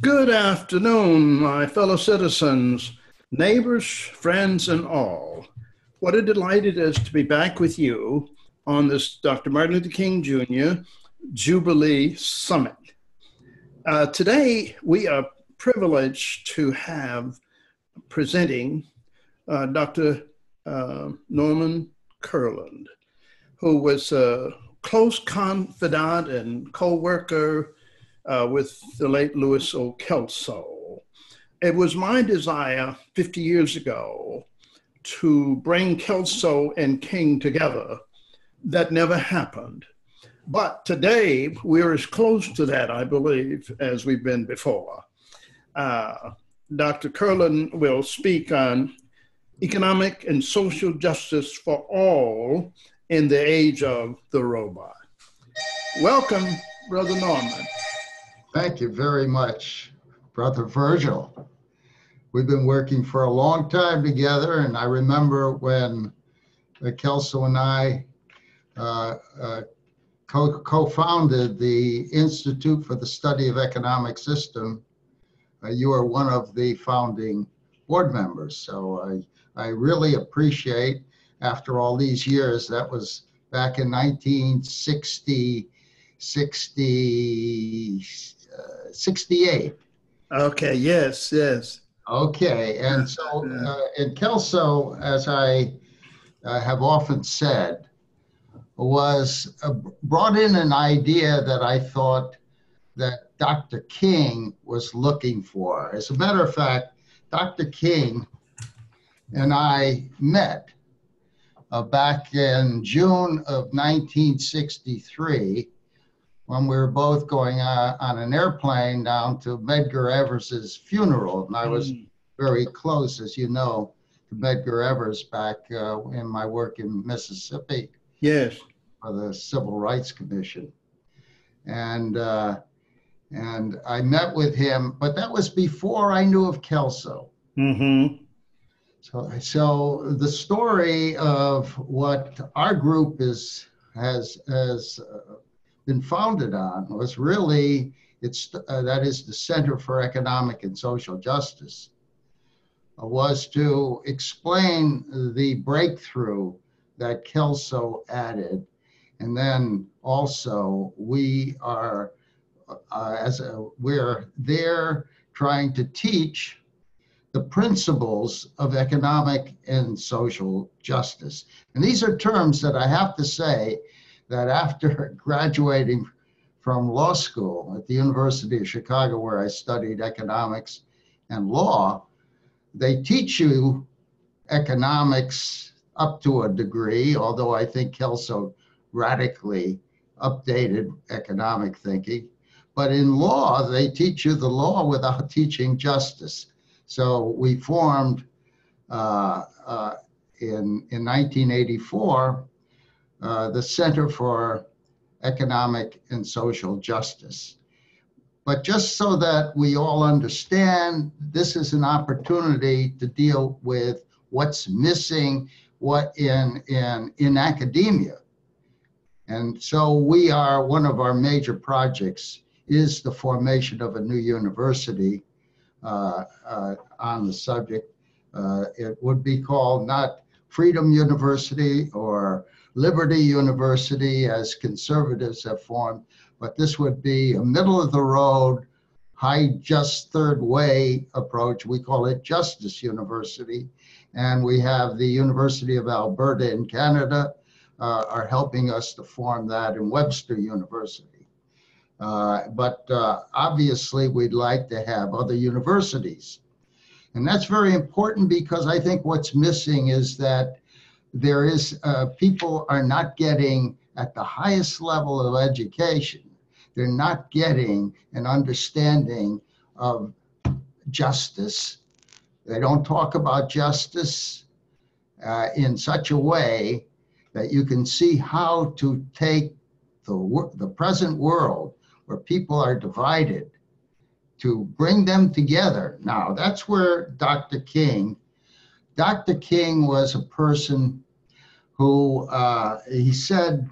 Good afternoon, my fellow citizens, neighbors, friends, and all. What a delight it is to be back with you on this Dr. Martin Luther King Jr. Jubilee Summit. Today, we are privileged to have presenting Dr. Norman Kurland, who was a close confidant and co-worker with the late Louis O. Kelso. It was my desire 50 years ago to bring Kelso and King together. That never happened. But today, we're as close to that, I believe, as we've been before. Dr. Kurland will speak on economic and social justice for all in the age of the robot. Welcome, Brother Norman. Thank you very much, Brother Virgil. We've been working for a long time together, and I remember when Kelso and I co-founded the Institute for the Study of Economic System. You are one of the founding board members, so I really appreciate, after all these years, that was back in 1968. Okay, yes. Okay, and so in Kelso, as I have often said, was brought in an idea that I thought that Dr. King was looking for. As a matter of fact, Dr. King and I met back in June of 1963, when we were both going on an airplane down to Medgar Evers's funeral. And I was very close, as you know, to Medgar Evers back in my work in Mississippi. Yes. For the Civil Rights Commission. And I met with him, but that was before I knew of Kelso. Mm-hmm. So the story of what our group has been founded on was really, that is the Center for Economic and Social Justice, was to explain the breakthrough that Kelso added. And then also we're there trying to teach the principles of economic and social justice. And these are terms that I have to say that after graduating from law school at the University of Chicago, where I studied economics and law, they teach you economics up to a degree, although I think Kelso radically updated economic thinking. But in law, they teach you the law without teaching justice. So we formed in 1984 the Center for Economic and Social Justice. But just so that we all understand, this is an opportunity to deal with what's missing, what in academia. And so one of our major projects is the formation of a new university on the subject. It would be called not Freedom University or Liberty University, as conservatives have formed, but this would be a middle of the road, high just third way approach. We call it Justice University. And we have the University of Alberta in Canada are helping us to form that, in Webster University. But obviously we'd like to have other universities. And that's very important, because I think what's missing is that there is, people are not getting at the highest level of education. They're not getting an understanding of justice. They don't talk about justice in such a way that you can see how to take the present world where people are divided, to bring them together. Now, that's where Dr. King was a person who, he said,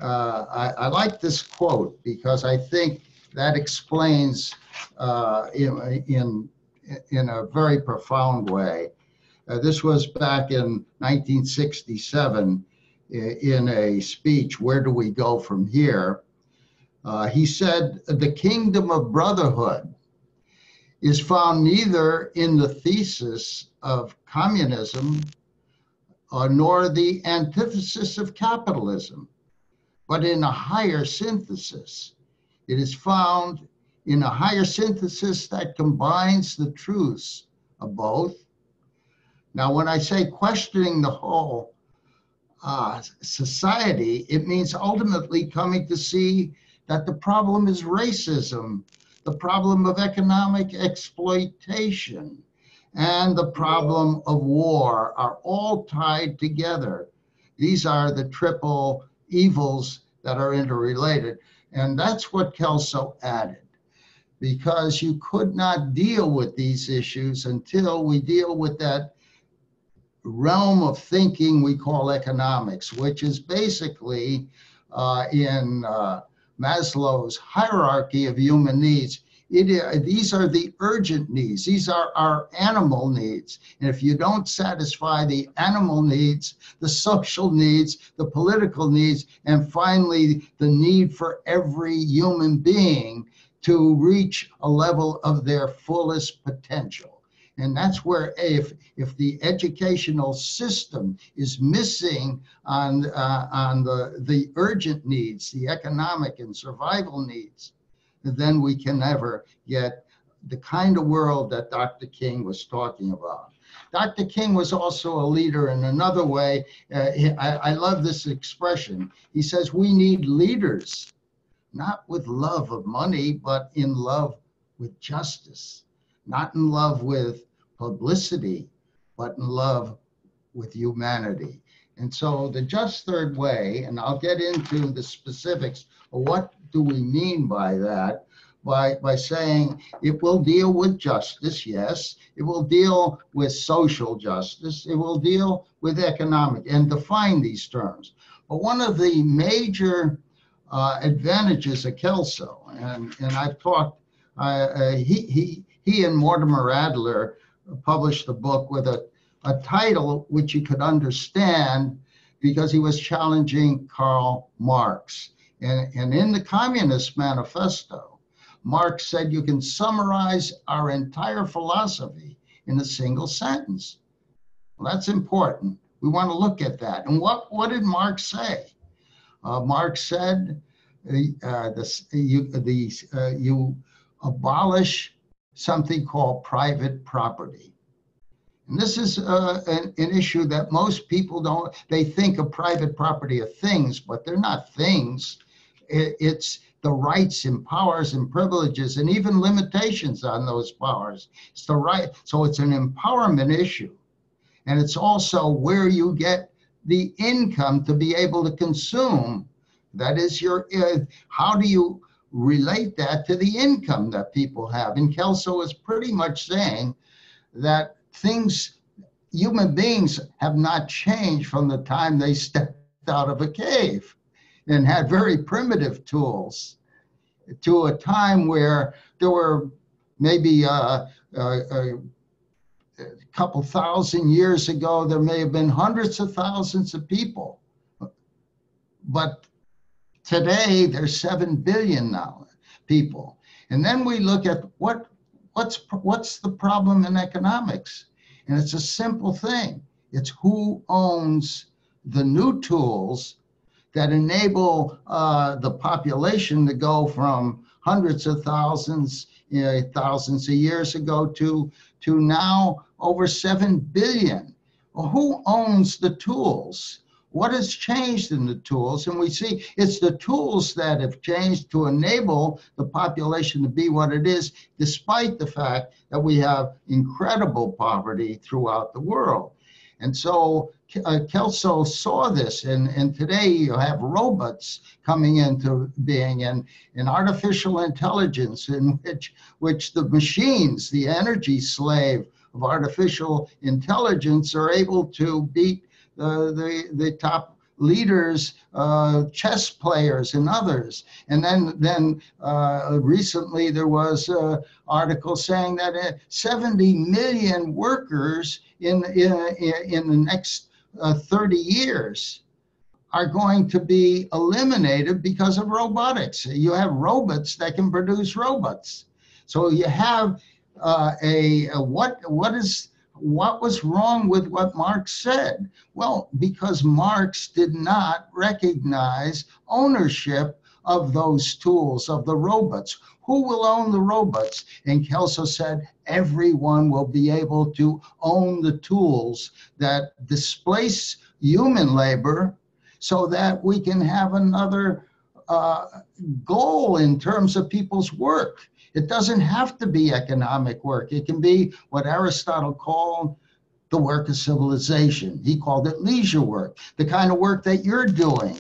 I like this quote because I think that explains in a very profound way. This was back in 1967 in a speech, Where Do We Go From Here? He said, the kingdom of brotherhood is found neither in the thesis of communism nor the antithesis of capitalism, but in a higher synthesis. It is found in a higher synthesis that combines the truths of both. Now, when I say questioning the whole society, it means ultimately coming to see that the problem is racism, the problem of economic exploitation, and the problem of war are all tied together. These are the triple evils that are interrelated. And that's what Kelso added, because you could not deal with these issues until we deal with that realm of thinking we call economics, which is basically in Maslow's hierarchy of human needs. These are the urgent needs. These are our animal needs. And if you don't satisfy the animal needs, the social needs, the political needs, and finally the need for every human being to reach a level of their fullest potential. And that's where if the educational system is missing on the urgent needs, the economic and survival needs, then we can never get the kind of world that Dr. King was talking about. Dr. King was also a leader in another way. I love this expression. He says, we need leaders, not with love of money, but in love with justice, not in love with publicity, but in love with humanity. And so the just third way, and I'll get into the specifics of what do we mean by that, by saying it will deal with justice, yes, it will deal with social justice, it will deal with economic, and define these terms. But one of the major advantages of Kelso, and I've talked, he and Mortimer Adler published a book with a title which you could understand because he was challenging Karl Marx. And in the Communist Manifesto, Marx said you can summarize our entire philosophy in a single sentence. Well, that's important. We want to look at that. And what did Marx say? Marx said you abolish something called private property. And this is an issue that most people don't, they think of private property of things, but they're not things. It's the rights and powers and privileges and even limitations on those powers. It's the right, so it's an empowerment issue. And it's also where you get the income to be able to consume. That is your, how do you relate that to the income that people have? And Kelso is pretty much saying that human beings have not changed from the time they stepped out of a cave and had very primitive tools to a time where there were maybe a couple thousand years ago, there may have been hundreds of thousands of people. But today, there's 7 billion now people. And then we look at what's the problem in economics? And it's a simple thing. It's who owns the new tools that enable the population to go from hundreds of thousands, thousands of years ago to now over 7 billion. Well, who owns the tools? What has changed in the tools? And we see it's the tools that have changed to enable the population to be what it is, despite the fact that we have incredible poverty throughout the world. And so Kelso saw this, and today you have robots coming into being, and artificial intelligence in which the machines, the energy slave of artificial intelligence, are able to beat the top leaders, chess players and others. And then recently there was an article saying that 70 million workers in the next 30 years are going to be eliminated because of robotics. You have robots that can produce robots. So you have what was wrong with what Marx said? Well, because Marx did not recognize ownership of those tools, of the robots. Who will own the robots? And Kelso said, everyone will be able to own the tools that displace human labor, so that we can have another goal in terms of people's work. It doesn't have to be economic work. It can be what Aristotle called the work of civilization. He called it leisure work, the kind of work that you're doing,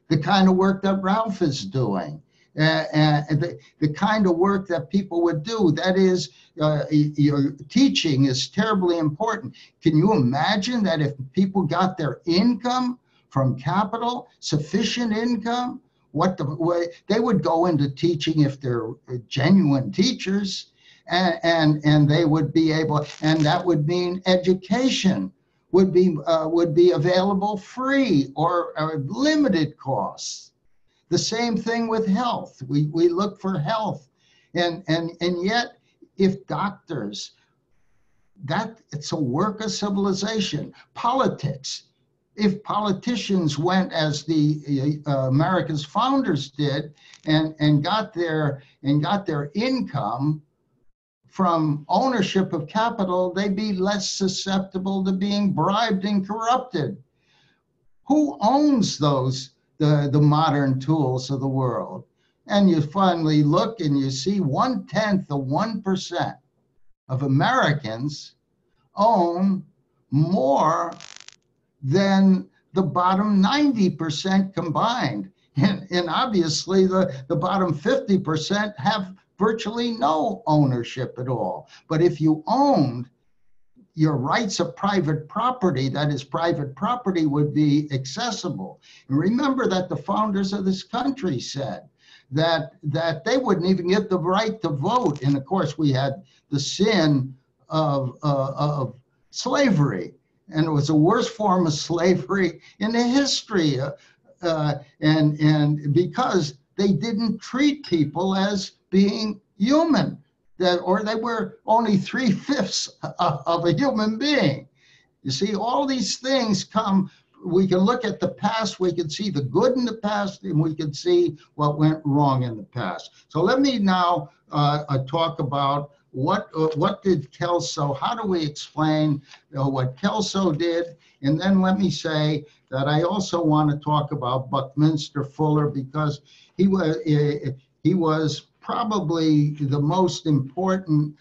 the kind of work that Ralph is doing, and the kind of work that people would do. That is, your teaching is terribly important. Can you imagine that if people got their income from capital, sufficient income, they would go into teaching if they're genuine teachers, and they would be able, and that would mean education would be available free or limited costs. The same thing with health. We look for health, and yet if doctors, that it's a work of civilization. Politics. If politicians went as the America's founders did and got their income from ownership of capital, they'd be less susceptible to being bribed and corrupted. Who owns those, the modern tools of the world? And you finally look and you see 1/10 of 1% of Americans own more than the bottom 90% combined. And obviously the bottom 50% have virtually no ownership at all. But if you owned, your rights of private property, that is, private property, would be accessible. And remember that the founders of this country said that they wouldn't even get the right to vote. And of course, we had the sin of slavery. And it was the worst form of slavery in the history, and because they didn't treat people as being human, or they were only 3/5 of a human being. You see, all these things come. We can look at the past, we can see the good in the past, and we can see what went wrong in the past. So let me now talk about what did Kelso, how do we explain what Kelso did? And then let me say that I also want to talk about Buckminster Fuller, because he was probably the most important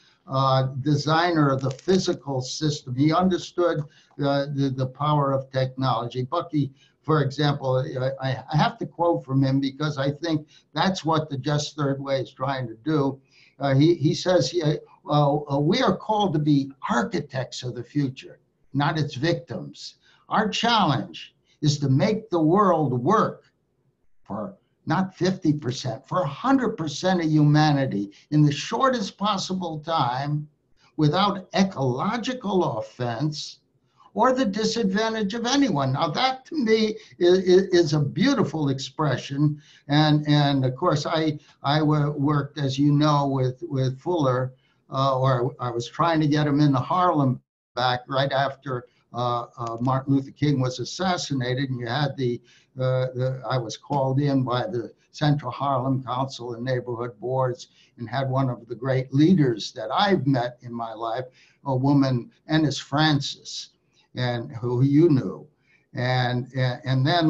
designer of the physical system. He understood the power of technology. Bucky, for example, I have to quote from him because I think that's what the Just Third Way is trying to do. He says, we are called to be architects of the future, not its victims. Our challenge is to make the world work for not 50%, for 100% of humanity in the shortest possible time, without ecological offense or the disadvantage of anyone. Now that to me is a beautiful expression. And of course, I worked, as you know, with Fuller, or I was trying to get him into Harlem back right after Martin Luther King was assassinated. And you had I was called in by the Central Harlem Council and Neighborhood Boards, and had one of the great leaders that I've met in my life, a woman, Ennis Francis, and who you knew. And then,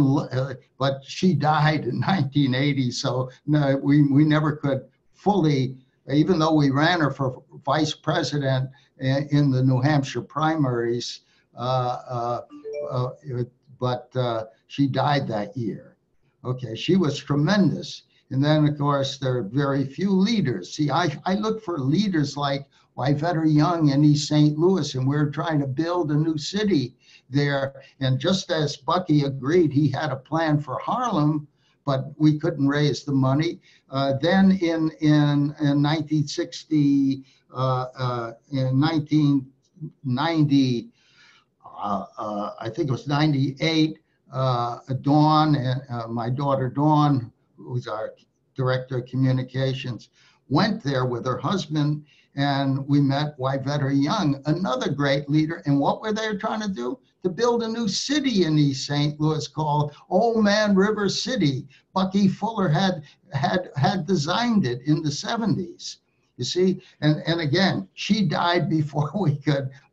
but she died in 1980, so no, we never could fully, even though we ran her for vice president in the New Hampshire primaries, but she died that year. Okay, she was tremendous. And then, of course, there are very few leaders. See, I look for leaders like Yvette Young in East St. Louis, and we're trying to build a new city there. And just as Bucky agreed he had a plan for Harlem, but we couldn't raise the money. Then in 1960, in 1990, I think it was 98, Dawn, my daughter Dawn, who's our director of communications, went there with her husband, and we met Wyvetta Young, another great leader. And what were they trying to do? To build a new city in East St. Louis called Old Man River City. Bucky Fuller had designed it in the 70s. You see, and again, she died before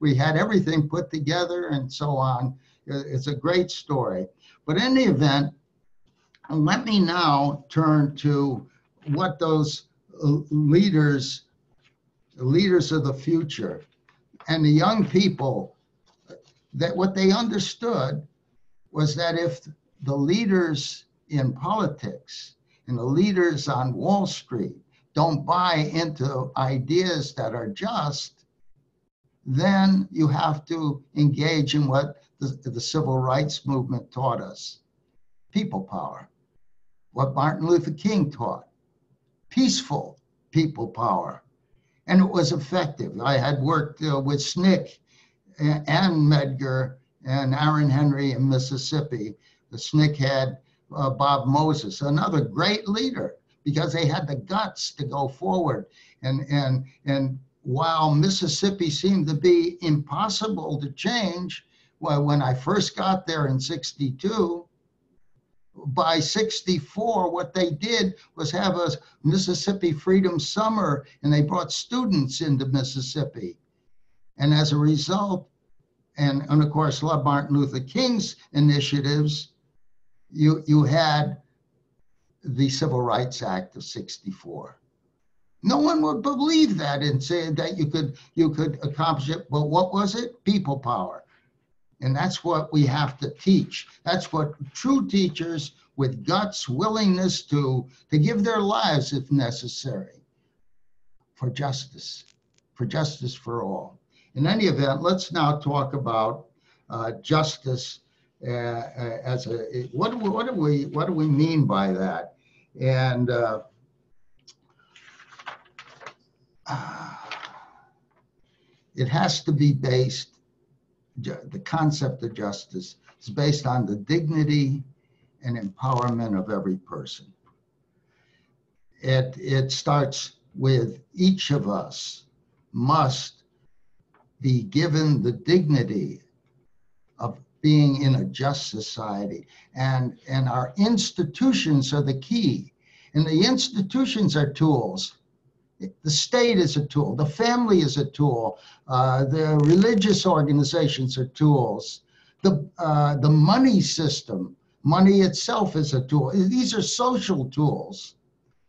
we had everything put together and so on. It's a great story. But in any event, let me now turn to what those leaders of the future and the young people, that what they understood was that if the leaders in politics and the leaders on Wall Street don't buy into ideas that are just, then you have to engage in what the civil rights movement taught us: people power. What Martin Luther King taught: peaceful people power. And it was effective. I had worked with SNCC and Medgar and Aaron Henry in Mississippi. The SNCC had Bob Moses, another great leader, because they had the guts to go forward. And while Mississippi seemed to be impossible to change, well, when I first got there in 62, by 64, what they did was have a Mississippi Freedom Summer, and they brought students into Mississippi. And as a result, and of course, love Martin Luther King's initiatives, you had the Civil Rights Act of 64. No one would believe that and say that you could accomplish it. But what was it? People power. And that's what we have to teach. That's what true teachers with guts, willingness to give their lives if necessary for justice for all. In any event, let's now talk about justice as a, what do we mean by that? And it has to be based, the concept of justice is based on the dignity and empowerment of every person. It starts with each of us must be given the dignity of being in a just society. And our institutions are the key. And the institutions are tools. The state is a tool. The family is a tool. The religious organizations are tools. The money system, money itself is a tool. These are social tools.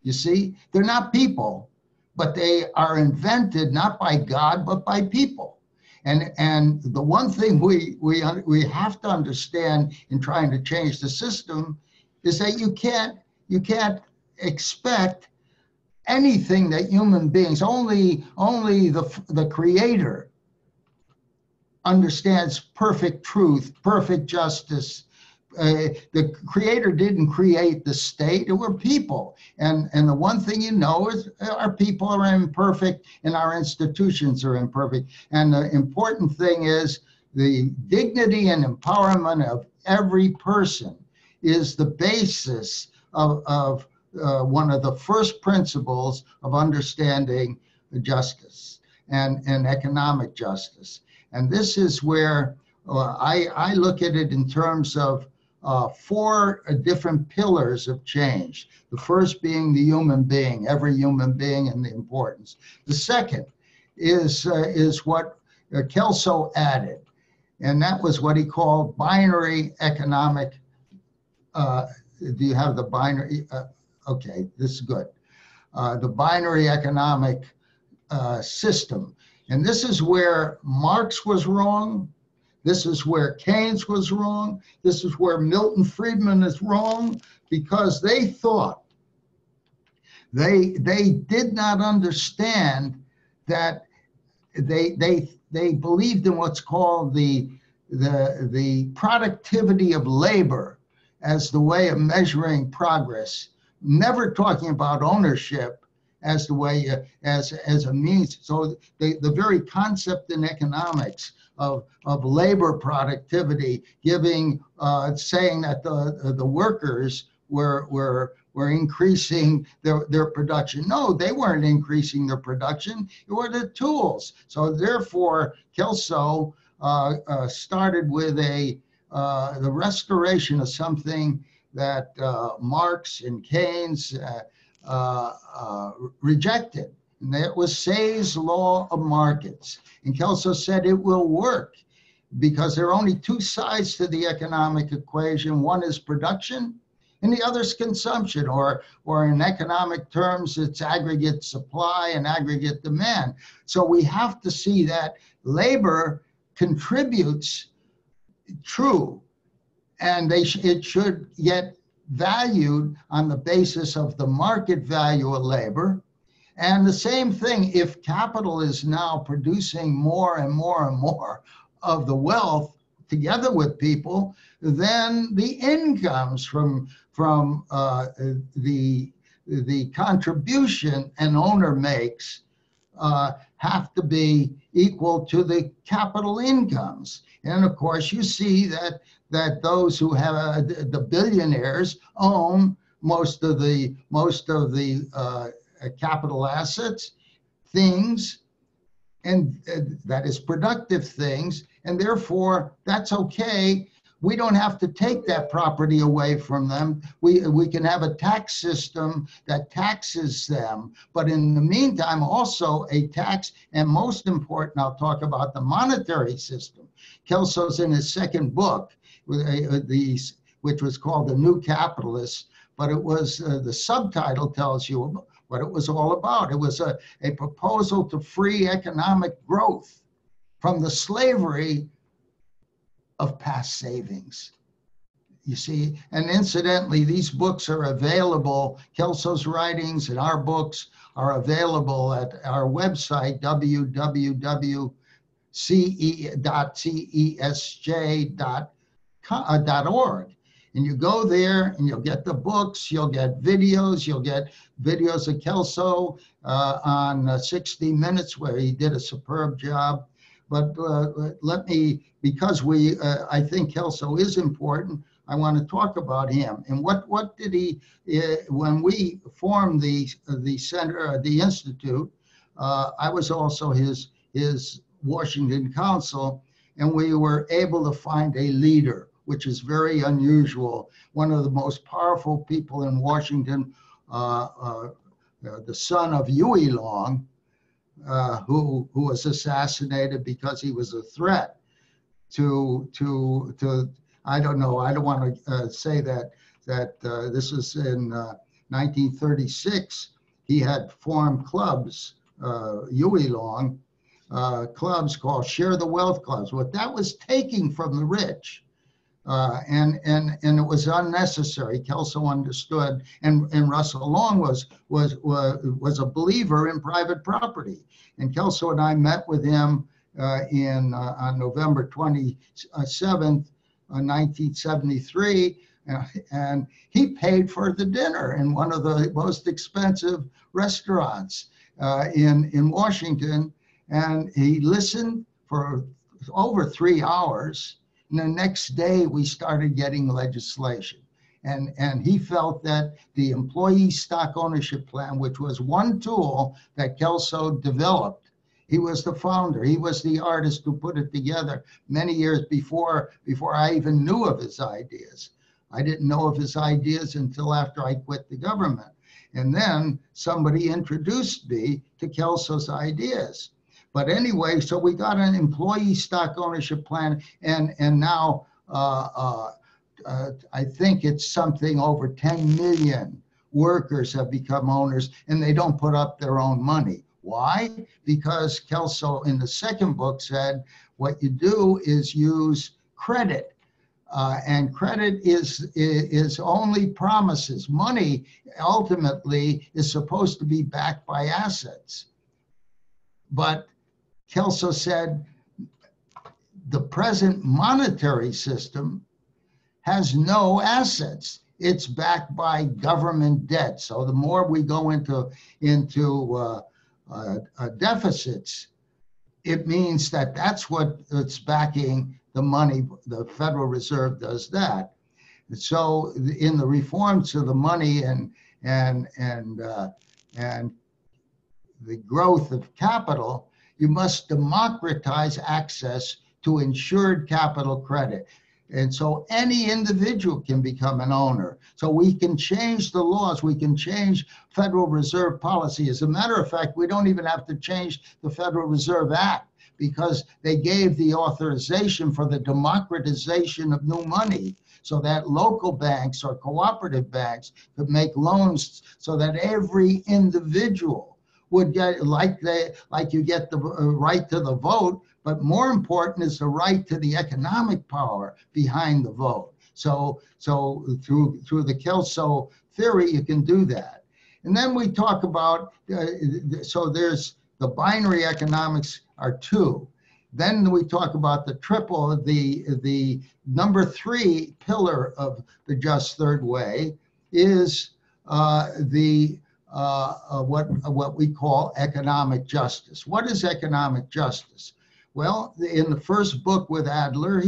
You see, they're not people, but they are invented not by God, but by people. And the one thing we have to understand in trying to change the system is that you can't expect anything that human beings, only the creator understands perfect truth, perfect justice. The creator didn't create the state, it were people. And the one thing you know is our people are imperfect and our institutions are imperfect. And the important thing is the dignity and empowerment of every person is the basis of one of the first principles of understanding justice and economic justice. And this is where I look at it in terms of 4 different pillars of change. The first being the human being, every human being, and the importance. The second is what Kelso added, and that was what he called binary economic. Do you have the binary? Okay, this is good. The binary economic system. And this is where Marx was wrong. This is where Keynes was wrong. This is where Milton Friedman is wrong, because they thought, they did not understand that they believed in what's called the the productivity of labor as the way of measuring progress, never talking about ownership as the way, as a means. So the very concept in economics of labor productivity, giving, saying that the workers were increasing their production. No, they weren't increasing their production. It were the tools. So therefore, Kelso started with the restoration of something that Marx and Keynes rejected. And that was Say's law of markets. And Kelso said it will work because there are only two sides to the economic equation. One is production and the other is consumption, or in economic terms, it's aggregate supply and aggregate demand. So we have to see that labor contributes, true, and it should get valued on the basis of the market value of labor. And the same thing, if capital is now producing more and more and more of the wealth together with people, then the incomes from the contribution an owner makes have to be equal to the capital incomes. And of course, you see that those who have the billionaires own most of the capital assets, things, and that is productive things, and therefore that's okay. We don't have to take that property away from them. We can have a tax system that taxes them, but in the meantime, also a tax, and most important, I'll talk about the monetary system. Kelso's in his second book, which was called The New Capitalists, but it was, the subtitle tells you what it was all about. It was a proposal to free economic growth from the slavery of past savings. You see, and incidentally, these books are available, Kelso's writings and our books are available at our website, www.cesj.org. And you go there and you'll get the books, you'll get videos of Kelso on 60 Minutes, where he did a superb job. But let me, because I think Kelso is important, I want to talk about him. And what did he, when we formed the center, the institute, I was also his Washington counsel, and we were able to find a leader, which is very unusual. One of the most powerful people in Washington, the son of Huey Long, who was assassinated because he was a threat to I don't know, I don't want to say that this was in 1936. He had formed clubs, Huey Long, clubs called Share the Wealth clubs. What that was taking from the rich, and it was unnecessary. Kelso understood, and Russell Long was a believer in private property. And Kelso and I met with him on November 27th, 1973, and he paid for the dinner in one of the most expensive restaurants in Washington, and he listened for over 3 hours. And the next day, we started getting legislation. And he felt that the employee stock ownership plan, which was one tool that Kelso developed, he was the founder, he was the artist who put it together many years before I even knew of his ideas. I didn't know of his ideas until after I quit the government. And then somebody introduced me to Kelso's ideas. But anyway, so we got an employee stock ownership plan, and now I think it's something over 10 million workers have become owners, and they don't put up their own money. Why? Because Kelso in the second book said, what you do is use credit. And credit is only promises. Money ultimately is supposed to be backed by assets. But Kelso said, the present monetary system has no assets. It's backed by government debt. So the more we go into deficits, it means that that's what it's backing the money. The Federal Reserve does that. So in the reforms to the money and the growth of capital, you must democratize access to insured capital credit. And so any individual can become an owner. So we can change the laws, we can change Federal Reserve policy. As a matter of fact, we don't even have to change the Federal Reserve Act, because they gave the authorization for the democratization of new money, so that local banks or cooperative banks could make loans so that every individual would get, like you get the right to the vote, but more important is the right to the economic power behind the vote. So through the Kelso theory, you can do that. And then we talk about, so there's the binary economics are two. Then we talk about the triple, the number 3 pillar of the just third way is what we call economic justice. What is economic justice? Well, in the first book with Adler,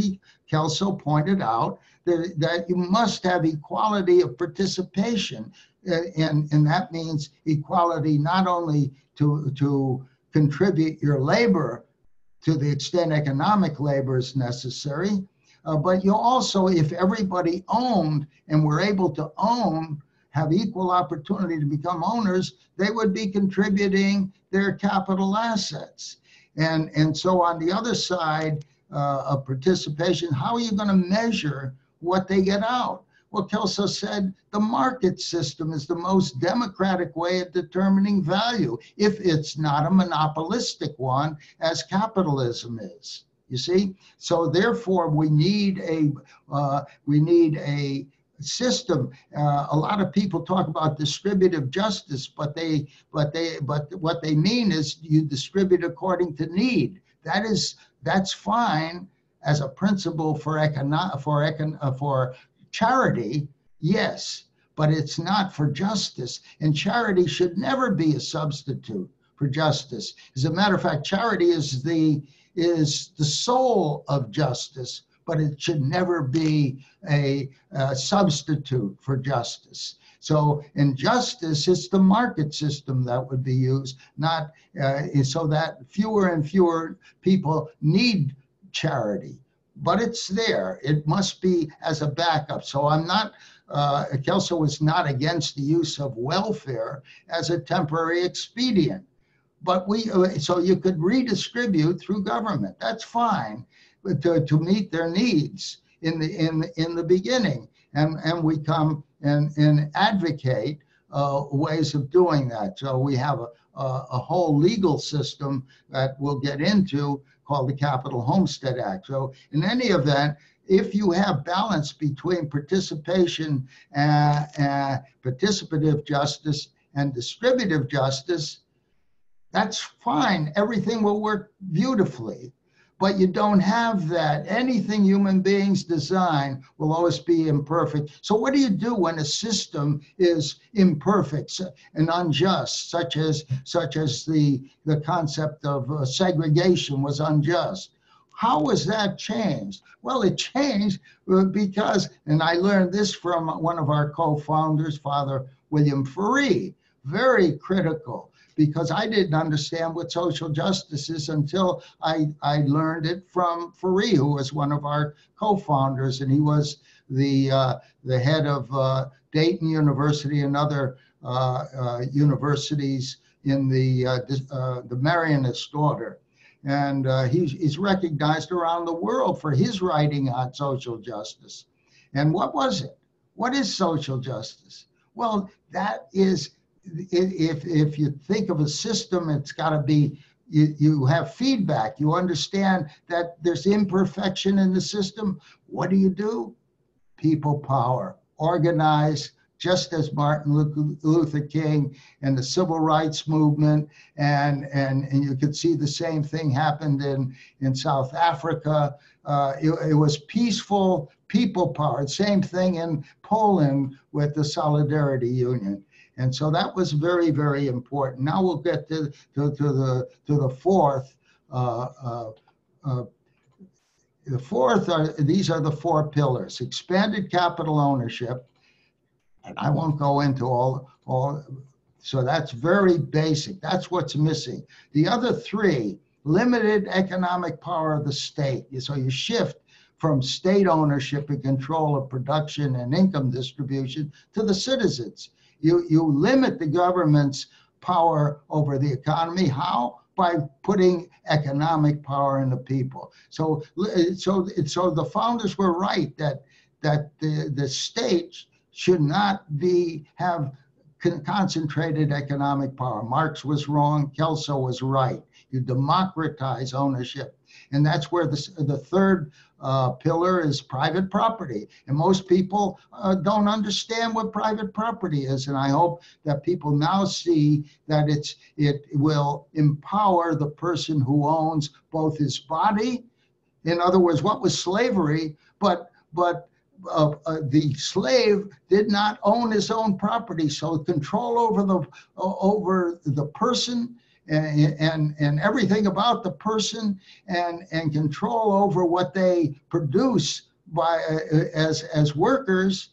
Kelso pointed out that you must have equality of participation, and that means equality not only to contribute your labor to the extent economic labor is necessary, but you also, if everybody owned and were able to own, have equal opportunity to become owners, they would be contributing their capital assets. And so on the other side of participation, how are you going to measure what they get out? Well, Kelso said the market system is the most democratic way of determining value, if it's not a monopolistic one, as capitalism is. You see? So therefore, we need a system. A lot of people talk about distributive justice, but what they mean is you distribute according to need. That's fine as a principle for charity, yes, but it's not for justice. And charity should never be a substitute for justice. As a matter of fact, charity is the soul of justice, but it should never be a substitute for justice. So in justice, it's the market system that would be used, not so that fewer and fewer people need charity. But it's there. It must be as a backup. So I'm not, Kelso was not against the use of welfare as a temporary expedient. But so you could redistribute through government. That's fine, but to meet their needs in the beginning. And we come and advocate ways of doing that. So we have a whole legal system that we'll get into called the Capital Homestead Act. So in any event, if you have balance between participation, participative justice and distributive justice, that's fine. Everything will work beautifully. But you don't have that. Anything human beings design will always be imperfect. So what do you do when a system is imperfect and unjust, such as the concept of segregation was unjust? How was that changed? Well, it changed because, and I learned this from one of our co-founders, Father William Ferree, very critical, because I didn't understand what social justice is until I learned it from Ferree, who was one of our co-founders, and he was the head of Dayton University and other universities in the Marianist order. And he's recognized around the world for his writing on social justice. And what was it? What is social justice? Well, that is, if you think of a system, it's got to be, you have feedback. You understand that there's imperfection in the system. What do? People power. Organize just as Martin Luther King and the civil rights movement, and you could see the same thing happened in South Africa. It was peaceful people power. Same thing in Poland with the Solidarity Union. And so that was very, very important. Now we'll get to the fourth. The fourth these are the four pillars: expanded capital ownership. And I won't go into all. So that's very basic. That's what's missing. The other three: limited economic power of the state. So you shift from state ownership and control of production and income distribution to the citizens. You limit the government's power over the economy. How? By putting economic power in the people. So the founders were right that the state should not have concentrated economic power. Marx was wrong. Kelso was right. You democratize ownership. And that's where the third pillar is private property. And most people don't understand what private property is. And I hope that people now see that it will empower the person who owns both his body. In other words, what was slavery? But the slave did not own his own property. So control over the person and everything about the person and control over what they produce as workers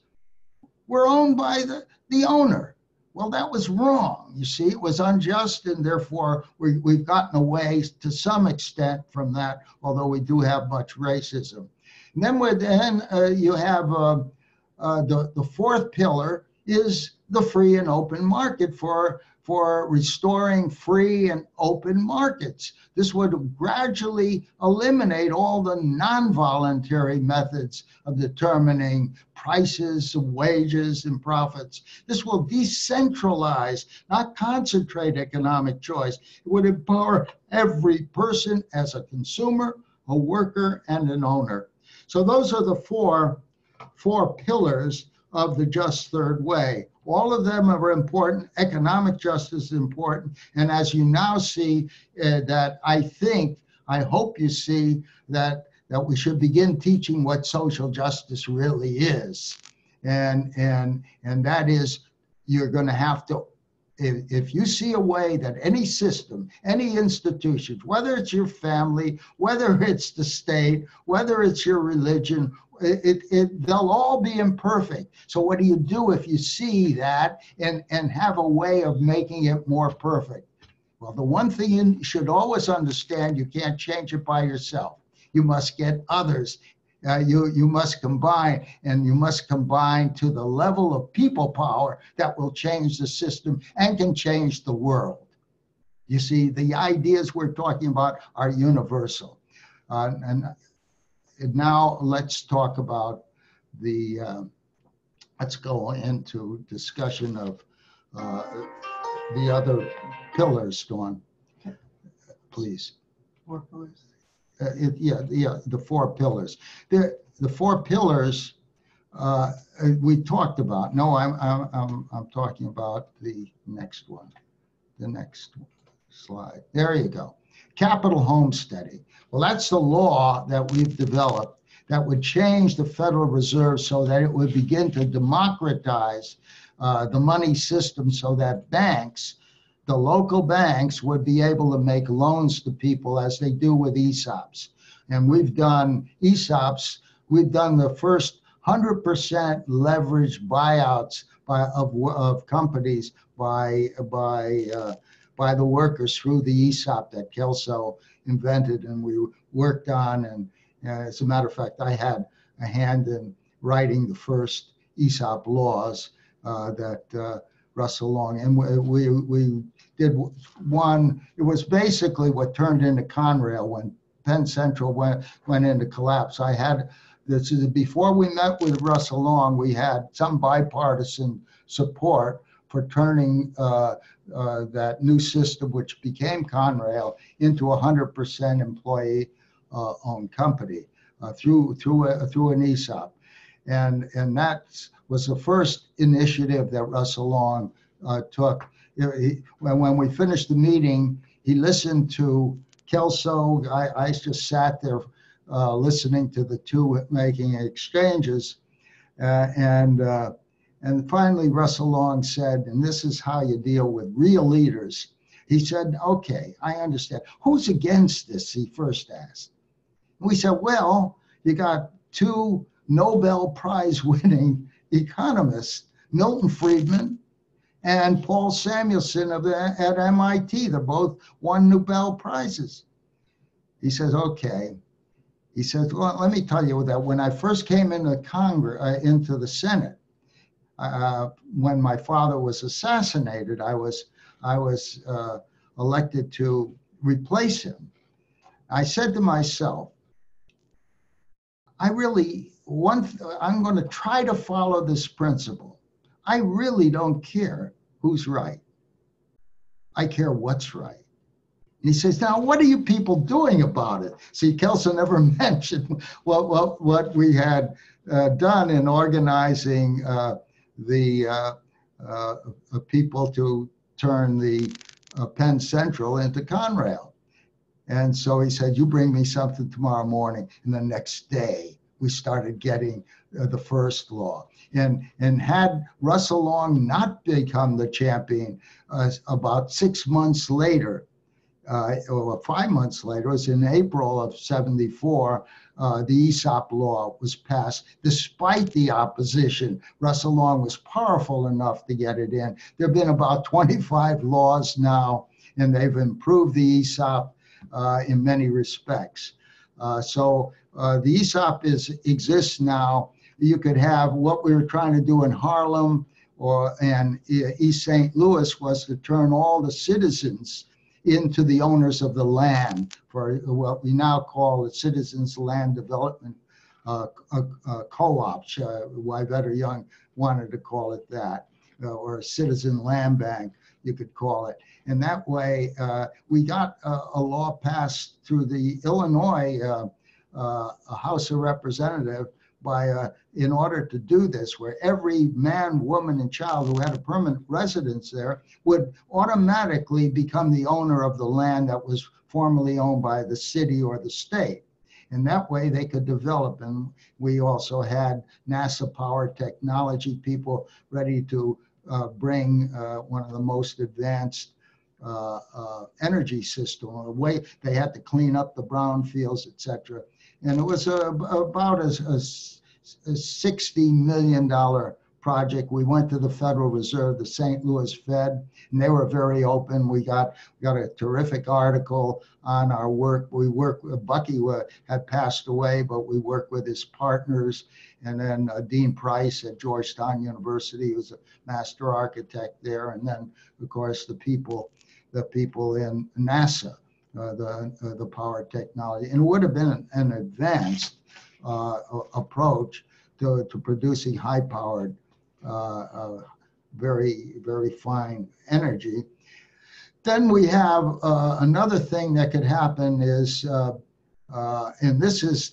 were owned by the owner. Well, that was wrong. You see, it was unjust, and therefore we've gotten away to some extent from that, although we do have much racism. And then you have the fourth pillar is the free and open market for restoring free and open markets. This would gradually eliminate all the non-voluntary methods of determining prices, wages, and profits. This will decentralize, not concentrate economic choice. It would empower every person as a consumer, a worker, and an owner. So those are the four pillars of the just third way. All of them are important. Economic justice is important. And as you now see that I hope you see that we should begin teaching what social justice really is. And that is, you're going to have to, if you see a way that any system, any institution, whether it's your family, whether it's the state, whether it's your religion, they'll all be imperfect. So what do you do if you see that and have a way of making it more perfect? Well, the one thing you should always understand, you can't change it by yourself. You must get others. You must combine, and you must combine to the level of people power that will change the system and can change the world. You see, the ideas we're talking about are universal. And now let's talk about let's go into discussion of the other pillars, Dawn, please. Four pillars. The four pillars. The four pillars we talked about. No, I'm talking about the next one. The next slide. There you go. Capital homesteading. Well, that's the law that we've developed that would change the Federal Reserve so that it would begin to democratize the money system so that banks, the local banks, would be able to make loans to people as they do with ESOPs. And we've done ESOPs. We've done the first 100% leveraged buyouts of companies by the workers through the ESOP that Kelso invented and we worked on. And as a matter of fact, I had a hand in writing the first ESOP laws that Russell Long, and we did one. It was basically what turned into Conrail when Penn Central went into collapse. I had this before we met with Russell Long. We had some bipartisan support for turning that new system, which became Conrail, into a 100% employee-owned company through an ESOP. And that was the first initiative that Russell Long took. When we finished the meeting, he listened to Kelso. I just sat there listening to the two making exchanges. And finally, Russell Long said, and this is how you deal with real leaders. He said, okay, I understand. Who's against this? He first asked. We said, well, you got two Nobel Prize winning economists, Milton Friedman and Paul Samuelson at MIT. They both won Nobel Prizes. He says, okay. He says, well, let me tell you that when I first came into Congress, into the Senate, when my father was assassinated, I was elected to replace him. I said to myself, I'm going to try to follow this principle. I really don't care who's right. I care what's right. He says, now, what are you people doing about it? See, Kelso never mentioned what we had done in organizing the people to turn the Penn Central into Conrail. And so he said, you bring me something tomorrow morning. And the next day, we started getting the first law. And had Russell Long not become the champion, about 6 months later, or 5 months later, it was in April of '74, the ESOP law was passed. Despite the opposition, Russell Long was powerful enough to get it in. There have been about 25 laws now, and they've improved the ESOP in many respects. So the ESOP exists now. You could have what we were trying to do in Harlem and East St. Louis was to turn all the citizens into the owners of the land for what we now call the Citizens Land Development Co-ops. Wyvetter Young wanted to call it that, or a Citizen Land Bank, you could call it. And that way, we got a law passed through the Illinois House of Representatives in order to do this, where every man, woman, and child who had a permanent residence there would automatically become the owner of the land that was formerly owned by the city or the state. And that way they could develop. And we also had NASA powered technology people ready to bring one of the most advanced energy system. Way they had to clean up the brownfields, et cetera. And it was about a $60 million project. We went to the Federal Reserve, the St. Louis Fed, and they were very open. We got a terrific article on our work. We worked with Bucky had passed away, but we worked with his partners. And then Dean Price at Georgetown University was a master architect there. And then, of course, the people in NASA. The power technology, and it would have been an advanced approach to producing high-powered, very, very fine energy. Then we have another thing that could happen is, and this is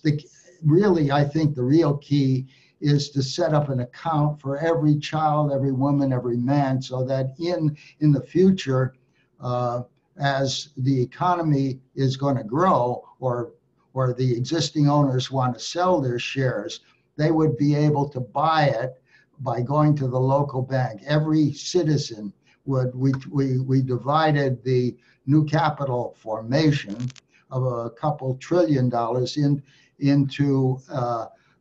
really, I think, the real key is to set up an account for every child, every woman, every man, so that in the future, as the economy is going to grow, or the existing owners want to sell their shares, they would be able to buy it by going to the local bank. Every citizen we divided the new capital formation of a couple $1 trillion into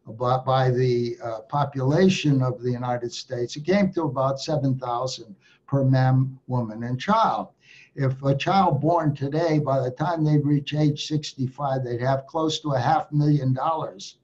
by the population of the United States. It came to about 7,000 per man, woman, and child. If a child born today, by the time they reach age 65, they'd have close to $500,000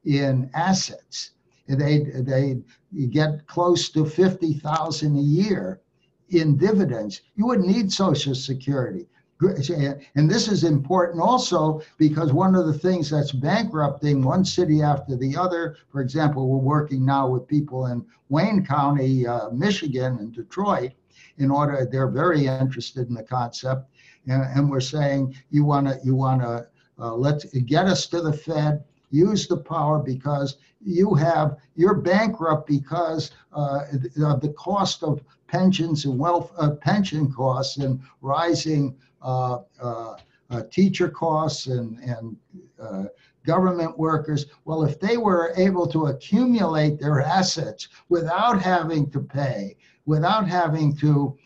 in assets. They get close to 50,000 a year in dividends. You wouldn't need Social Security. And this is important also because one of the things that's bankrupting one city after the other, for example, we're working now with people in Wayne County, Michigan, and Detroit. They're very interested in the concept, and we're saying you want to let's get us to the Fed. use the power because you're bankrupt because of the cost of pensions and pension costs and rising teacher costs and government workers. Well, if they were able to accumulate their assets without having to pay, without having to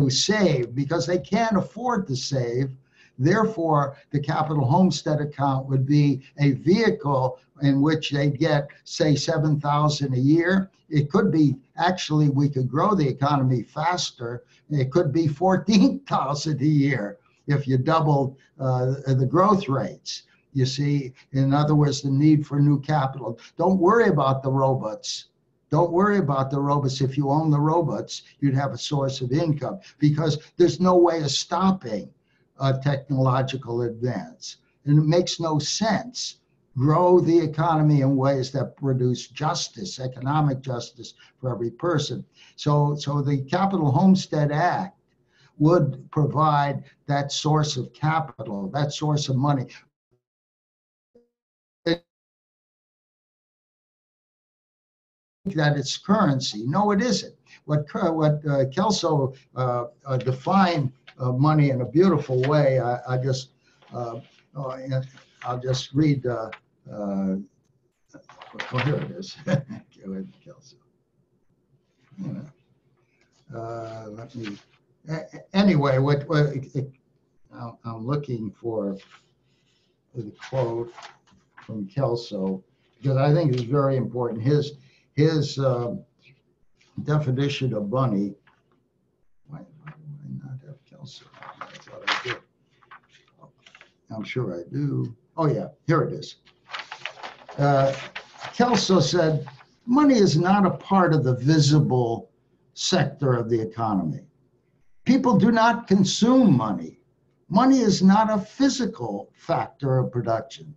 save, because they can't afford to save, therefore the capital homestead account would be a vehicle in which they get, say, $7,000 a year. It could be, actually, we could grow the economy faster. It could be $14,000 a year if you doubled the growth rates. You see, in other words, the need for new capital. Don't worry about the robots. Don't worry about the robots. If you own the robots, you'd have a source of income because there's no way of stopping technological advance. And it makes no sense. Grow the economy in ways that produce justice, economic justice for every person. So the Capital Homestead Act would provide that source of capital, that source of money. That it's currency. No, it isn't. What Kelso defined money in a beautiful way. I'll just read. Oh, here it is. Kelso. Let me. Anyway, I'm looking for the quote from Kelso because I think it's very important. His definition of money. Why do I not have Kelso? I thought I did. I'm sure I do. Oh yeah, here it is. Kelso said, money is not a part of the visible sector of the economy. People do not consume money. Money is not a physical factor of production,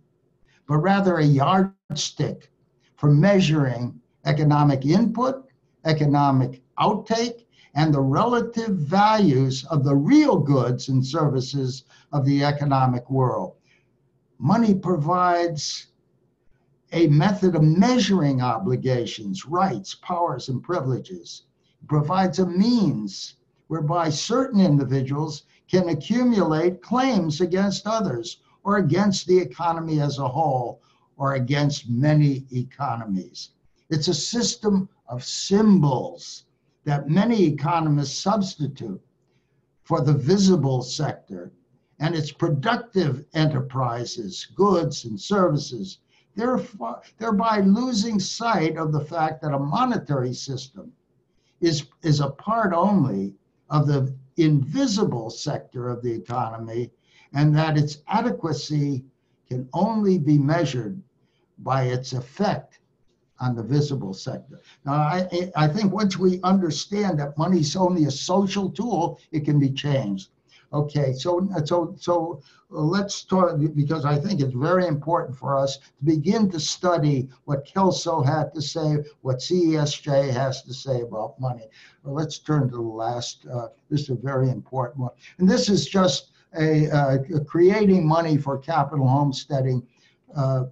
but rather a yardstick for measuring economic input, economic outtake, and the relative values of the real goods and services of the economic world. Money provides a method of measuring obligations, rights, powers, and privileges. It provides a means whereby certain individuals can accumulate claims against others or against the economy as a whole or against many economies. It's a system of symbols that many economists substitute for the visible sector and its productive enterprises, goods and services, thereby losing sight of the fact that a monetary system is a part only of the invisible sector of the economy, and that its adequacy can only be measured by its effect on the visible sector. Now, I think once we understand that money is only a social tool, it can be changed. Okay, so let's talk, because I think it's very important for us to begin to study what Kelso had to say, what CESJ has to say about money. Well, let's turn to the last, this is a very important one. And this is just a creating money for capital homesteading.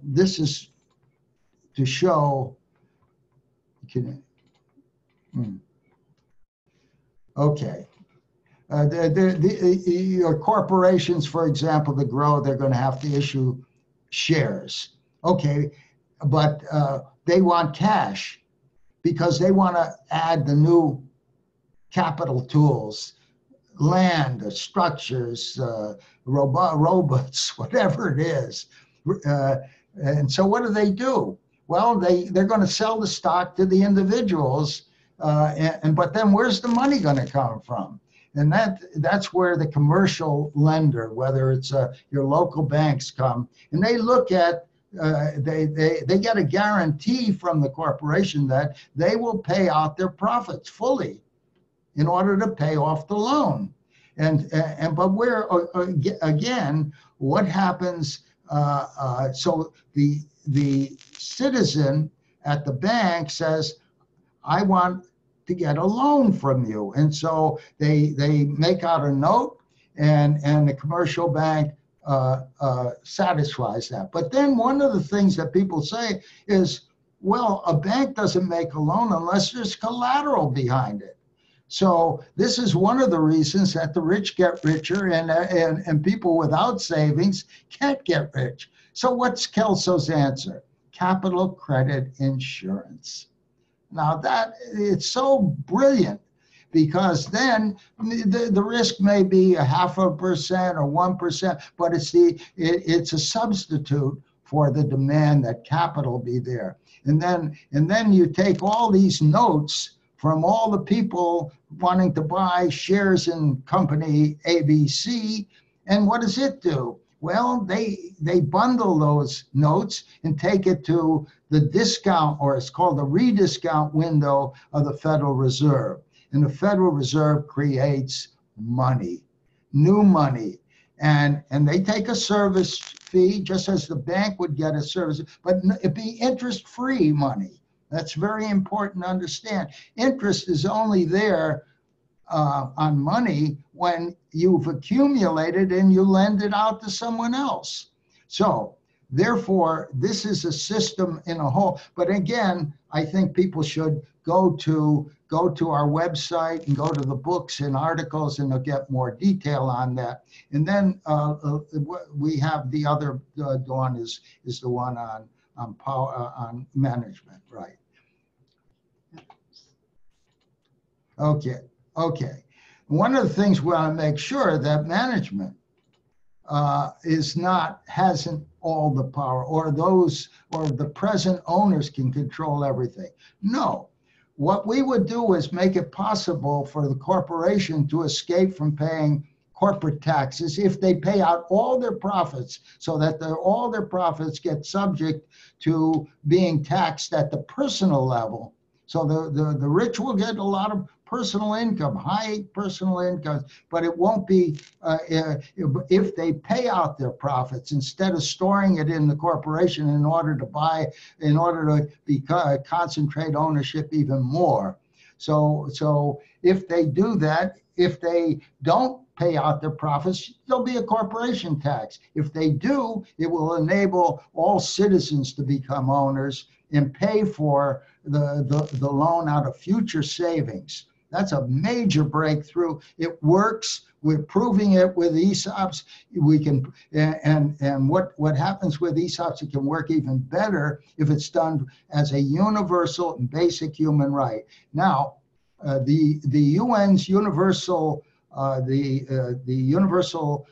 This is to show, okay. Your corporations, for example, to grow, they're going to have to issue shares. Okay, but they want cash because they want to add the new capital tools, land, structures, robots, whatever it is. And so what do? Well, they're going to sell the stock to the individuals, but then where's the money going to come from? And that's where the commercial lender, whether it's your local banks, come, and they look at, they get a guarantee from the corporation that they will pay out their profits fully in order to pay off the loan. But where, again, what happens, so the citizen at the bank says, I want to get a loan from you. And so they make out a note, and the commercial bank satisfies that. But then one of the things that people say is, well, a bank doesn't make a loan unless there's collateral behind it. So this is one of the reasons that the rich get richer and people without savings can't get rich. So what's Kelso's answer? Capital credit insurance. Now that it's so brilliant, because then the risk may be 0.5% or 1%, but it's a substitute for the demand that capital be there. And then you take all these notes from all the people wanting to buy shares in company ABC, and what does it do? Well, they bundle those notes and take it to the discount, or it's called the rediscount window of the Federal Reserve. And the Federal Reserve creates money, new money. And they take a service fee, just as the bank would get a service, but it'd be interest-free money. That's very important to understand. Interest is only there on money when you've accumulated and you lend it out to someone else. So therefore, this is a system in a whole. But again, I think people should go to our website and go to the books and articles, and they'll get more detail on that. And then we have the other one is the one on power, on management, right? Okay. One of the things we want to make sure that management hasn't all the power, or the present owners can control everything. No. What we would do is make it possible for the corporation to escape from paying corporate taxes if they pay out all their profits, so that all their profits get subject to being taxed at the personal level. So the rich will get a lot of personal income, high personal income, but it won't be if they pay out their profits instead of storing it in the corporation in order to concentrate ownership even more. So if they do that, if they don't pay out their profits, there'll be a corporation tax. If they do, it will enable all citizens to become owners and pay for the loan out of future savings. That's a major breakthrough. It works. We're proving it with ESOPs. We can, and what happens with ESOPs, it can work even better if it's done as a universal and basic human right. Now, the UN's universal, the universal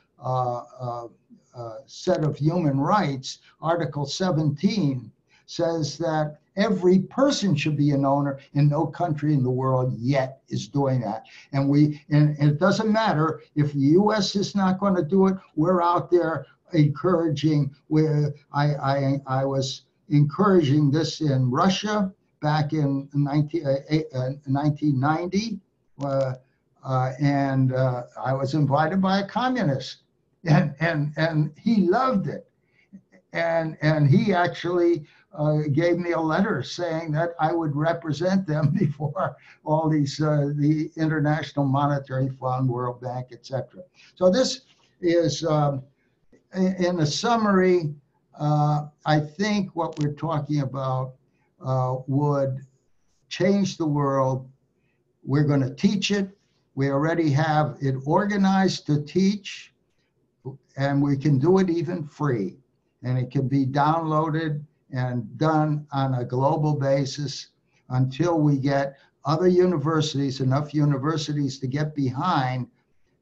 set of human rights, Article 17, says that every person should be an owner, and no country in the world yet is doing that. And it doesn't matter if the U.S. is not going to do it. We're out there encouraging. I was encouraging this in Russia back in 1990, and I was invited by a communist, and he loved it, and he actually gave me a letter saying that I would represent them before all these, the International Monetary Fund, World Bank, etc. So this is, in a summary, I think what we're talking about would change the world. We're going to teach it. We already have it organized to teach, and we can do it even free. And it can be downloaded and done on a global basis until we get other universities, enough universities to get behind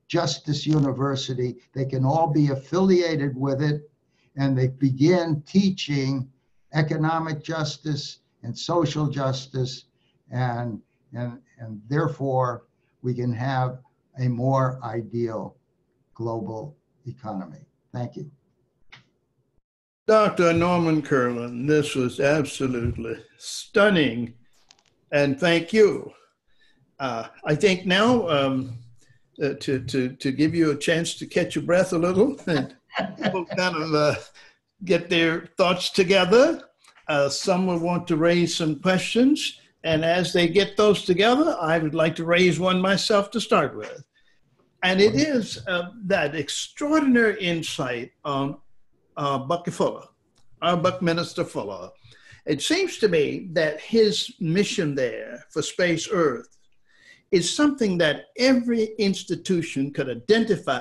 Justice University. They can all be affiliated with it, and they begin teaching economic justice and social justice, and therefore we can have a more ideal global economy. Thank you. Dr. Norman Kurland, this was absolutely stunning, and thank you. I think now to give you a chance to catch your breath a little and people kind of get their thoughts together. Some will want to raise some questions, and as they get those together, I would like to raise one myself to start with. And it is that extraordinary insight on Buckminster Fuller. It seems to me that his mission there for Space Earth is something that every institution could identify,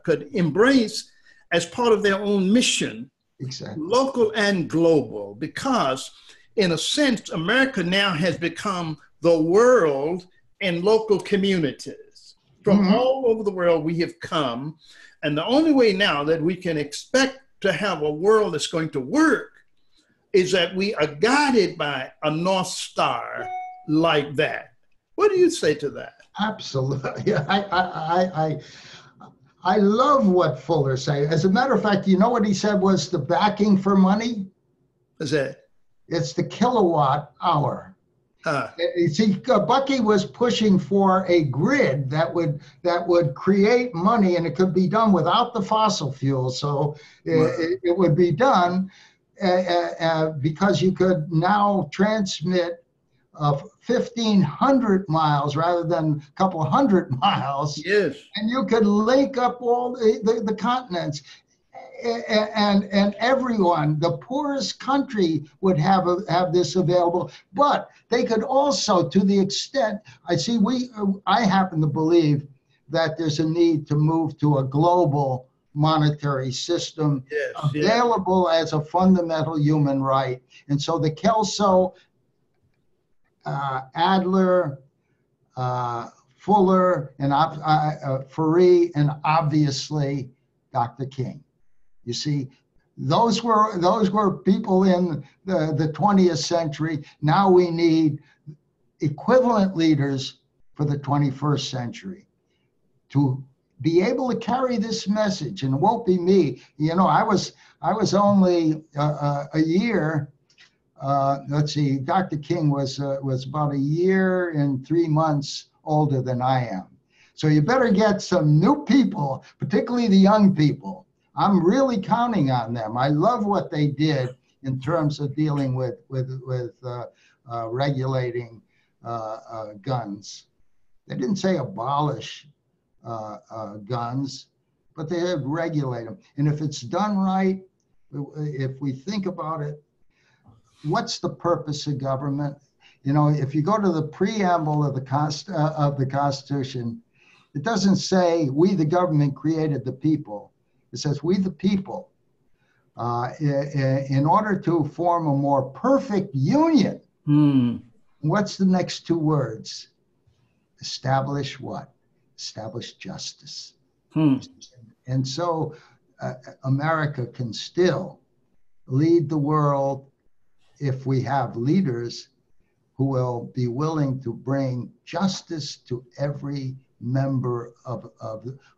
could embrace as part of their own mission, Exactly. local and global, because in a sense, America now has become the world in local communities. From all over the world we have come, and the only way now that we can expect to have a world that's going to work is that we are guided by a North Star like that. What do you say to that? Absolutely. I love what Fuller said. As a matter of fact, you know what he said was the backing for money? Is that? It's the kilowatt hour. You see, Bucky was pushing for a grid that would create money, and it could be done without the fossil fuels. So it would be done because you could now transmit 1,500 miles rather than a couple hundred miles. Yes. And you could link up all the continents. And everyone, the poorest country would have this available, but they could also, to the extent, I happen to believe that there's a need to move to a global monetary system available as a fundamental human right. And so the Kelso-Adler, Fuller, and Ferree, and obviously Dr. King. You see, those were people in the 20th century. Now we need equivalent leaders for the 21st century to be able to carry this message. And it won't be me. You know, I was only a year. Let's see, Dr. King was about a year and 3 months older than I am. So you better get some new people, particularly the young people. I'm really counting on them. I love what they did in terms of dealing with regulating guns. They didn't say abolish guns, but they have regulate them. And if it's done right, if we think about it, what's the purpose of government? You know, if you go to the preamble of the Constitution, it doesn't say we, the government, created the people. It says we, the people, in order to form a more perfect union. What's the next two words? Establish what? Establish justice. And so America can still lead the world if we have leaders who will be willing to bring justice to every member of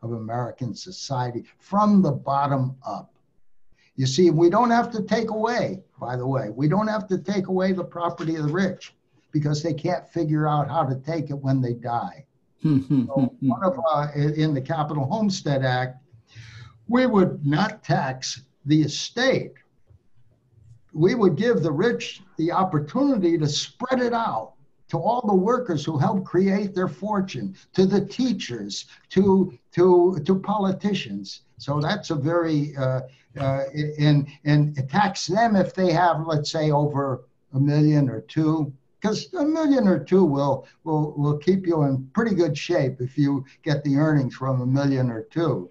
American society from the bottom up. You see, we don't have to take away, by the way, we don't have to take away the property of the rich because they can't figure out how to take it when they die. So in the Capital Homestead Act, we would not tax the estate. We would give the rich the opportunity to spread it out to all the workers who helped create their fortune, to the teachers, to politicians. So that's a very, and tax them if they have, let's say, over $1 million or $2 million, because $1 million or $2 million will keep you in pretty good shape if you get the earnings from $1 million or $2 million.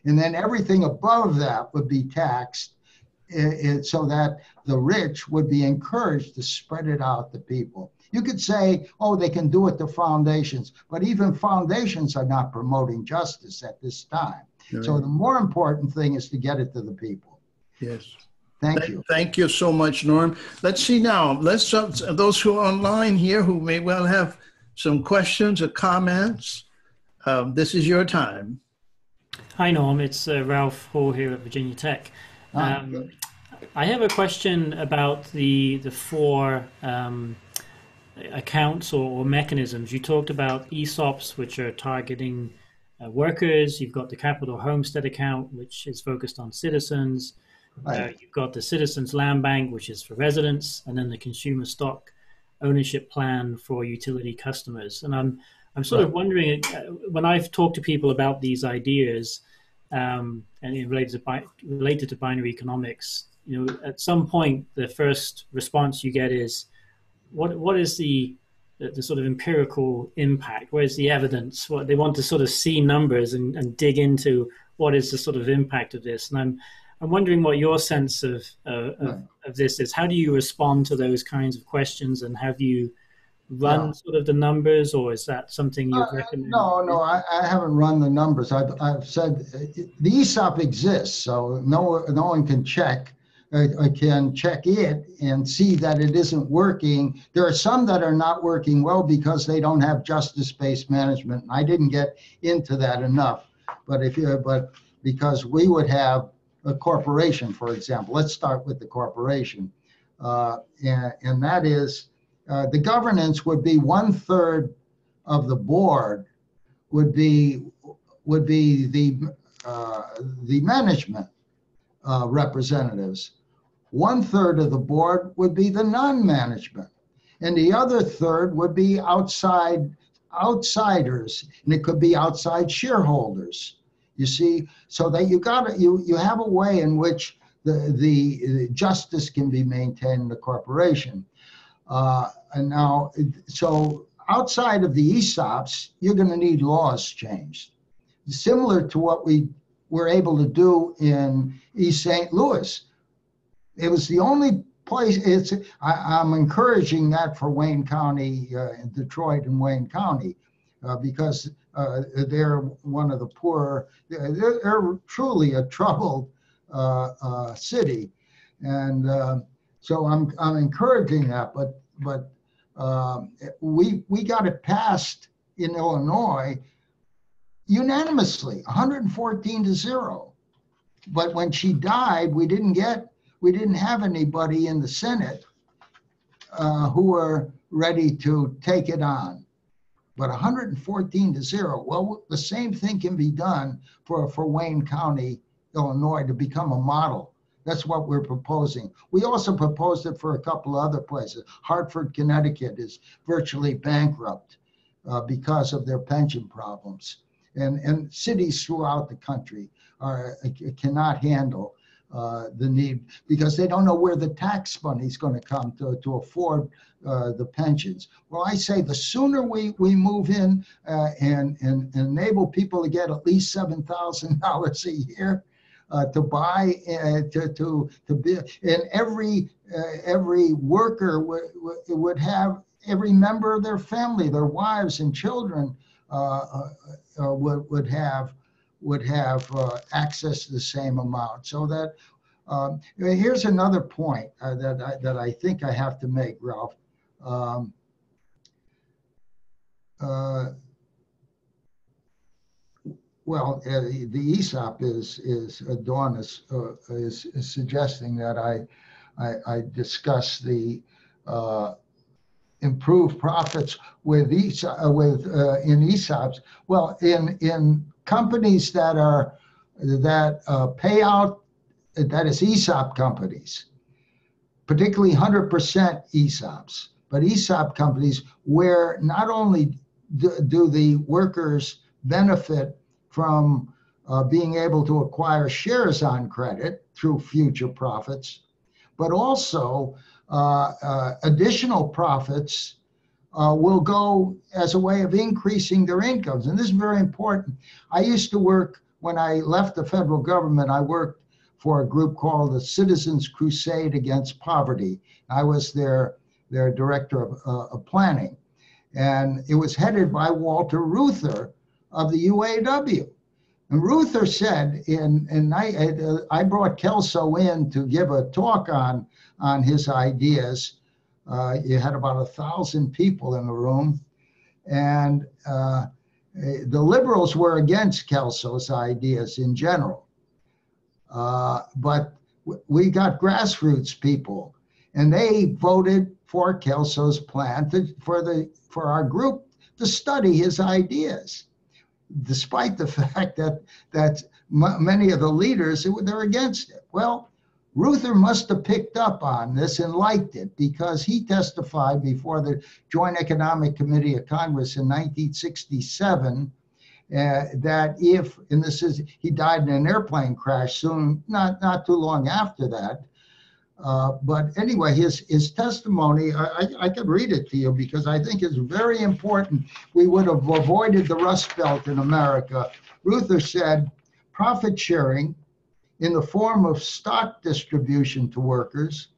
And then everything above that would be taxed so that the rich would be encouraged to spread it out to people. You could say, oh, they can do it to foundations, but even foundations are not promoting justice at this time. Right. So the more important thing is to get it to the people. Yes. Thank you. Thank you so much, Norm. Let's see now. Those who are online here who may well have some questions or comments, this is your time. Hi, Norm. It's Ralph Hall here at Virginia Tech. I have a question about the four accounts or mechanisms. You talked about ESOPs, which are targeting workers. You've got the Capital Homestead account, which is focused on citizens. You've got the Citizens Land Bank, which is for residents, and then the Consumer Stock Ownership Plan for utility customers. And I'm sort of wondering, when I've talked to people about these ideas, and related to binary economics, at some point the first response you get is, what is the sort of empirical impact? Where's the evidence? What they want to sort of see numbers and dig into what is the sort of impact of this. And I'm wondering what your sense of this is. How do you respond to those kinds of questions, and have you run sort of the numbers, or is that something you'd recommend? No, I haven't run the numbers. I've said the ESOP exists, so no one can check it and see that it isn't working. There are some that are not working well because they don't have justice-based management. I didn't get into that enough, but because we would have a corporation, for example. Let's start with the corporation, and that is the governance would be 1/3 of the board would be the management representatives. 1/3 of the board would be the non-management, and the other third would be outsiders, and it could be outside shareholders. You see, so that you have a way in which the justice can be maintained in the corporation. And now, so outside of the ESOPs, you're going to need laws changed, similar to what we were able to do in East St. Louis. It was the only place. I'm encouraging that for Wayne County, Detroit and Wayne County, because they're one of the poorer. They're truly a troubled city, and so I'm encouraging that. But we got it passed in Illinois unanimously, 114-0. But when she died, we didn't have anybody in the Senate who were ready to take it on. But 114-0. Well, the same thing can be done for Wayne County, Illinois, to become a model. That's what we're proposing. We also proposed it for a couple of other places. Hartford, Connecticut is virtually bankrupt because of their pension problems. And cities throughout the country cannot handle the need because they don't know where the tax money is going to come to afford the pensions. Well, I say the sooner we move in and enable people to get at least $7,000 a year to buy, to be, and every worker would have, every member of their family, their wives and children would have access to the same amount. So that here's another point that I think I have to make, Ralph. Well, the ESOP is Dawn is suggesting that I discuss the improved profits with in ESOPs. Well, in companies that pay out, that is ESOP companies, particularly 100% ESOPs, but ESOP companies where not only do the workers benefit from being able to acquire shares on credit through future profits, but also additional profits will go as a way of increasing their incomes. And this is very important. I used to work, when I left the federal government, I worked for a group called the Citizens Crusade Against Poverty. I was their director of planning. And it was headed by Walter Reuther of the UAW. And Reuther said, and I brought Kelso in to give a talk on his ideas. You had about 1,000 people in the room. And the liberals were against Kelso's ideas in general. But we got grassroots people, and they voted for Kelso's plan for our group to study his ideas, despite the fact that many of the leaders, they're against it. Well, Reuther must have picked up on this and liked it, because he testified before the Joint Economic Committee of Congress in 1967 that if, and this is, he died in an airplane crash soon, not too long after that. But anyway, his testimony, I could read it to you because I think it's very important. We would have avoided the Rust Belt in America. Reuther said, profit sharing in the form of stock distribution to workers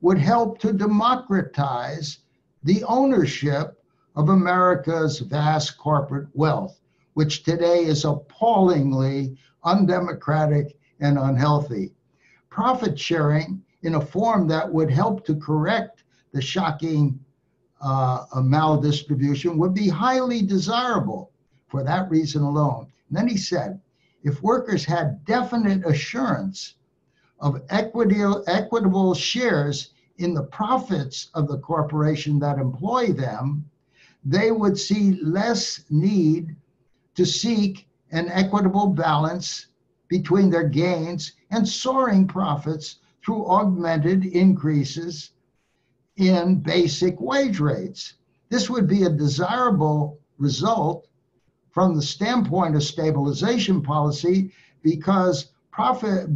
would help to democratize the ownership of America's vast corporate wealth, which today is appallingly undemocratic and unhealthy. Profit sharing in a form that would help to correct the shocking maldistribution would be highly desirable for that reason alone. And then he said, if workers had definite assurance of equitable shares in the profits of the corporation that employ them, they would see less need to seek an equitable balance between their gains and soaring profits through augmented increases in basic wage rates. This would be a desirable result from the standpoint of stabilization policy because profit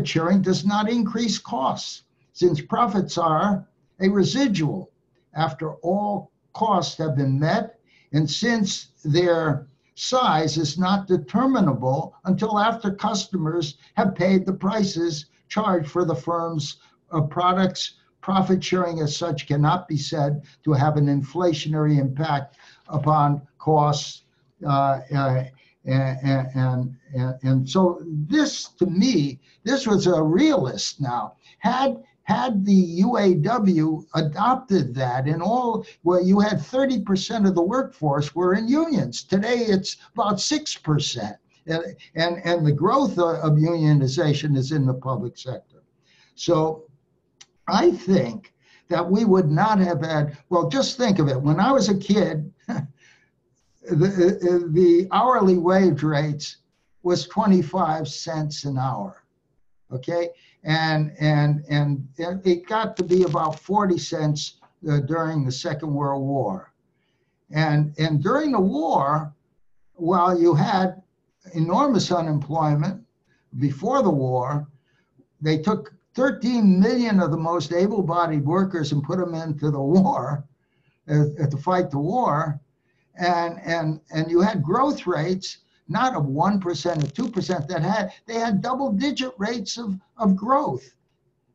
sharing does not increase costs, since profits are a residual after all costs have been met, and since their size is not determinable until after customers have paid the prices charged for the firm's products. Profit sharing as such cannot be said to have an inflationary impact upon costs. And so this, to me, this was a realist now. Had the UAW adopted that in all, well, you had 30% of the workforce were in unions. Today, it's about 6%. And the growth of unionization is in the public sector. So I think that we would not have had, well, just think of it. When I was a kid, the hourly wage rates was 25 cents an hour, okay? And it got to be about 40 cents during the Second World War. And during the war, while you had enormous unemployment before the war, they took 13 million of the most able-bodied workers and put them into the war to fight the war. And you had growth rates, not of 1% or 2%, they had double-digit rates of growth.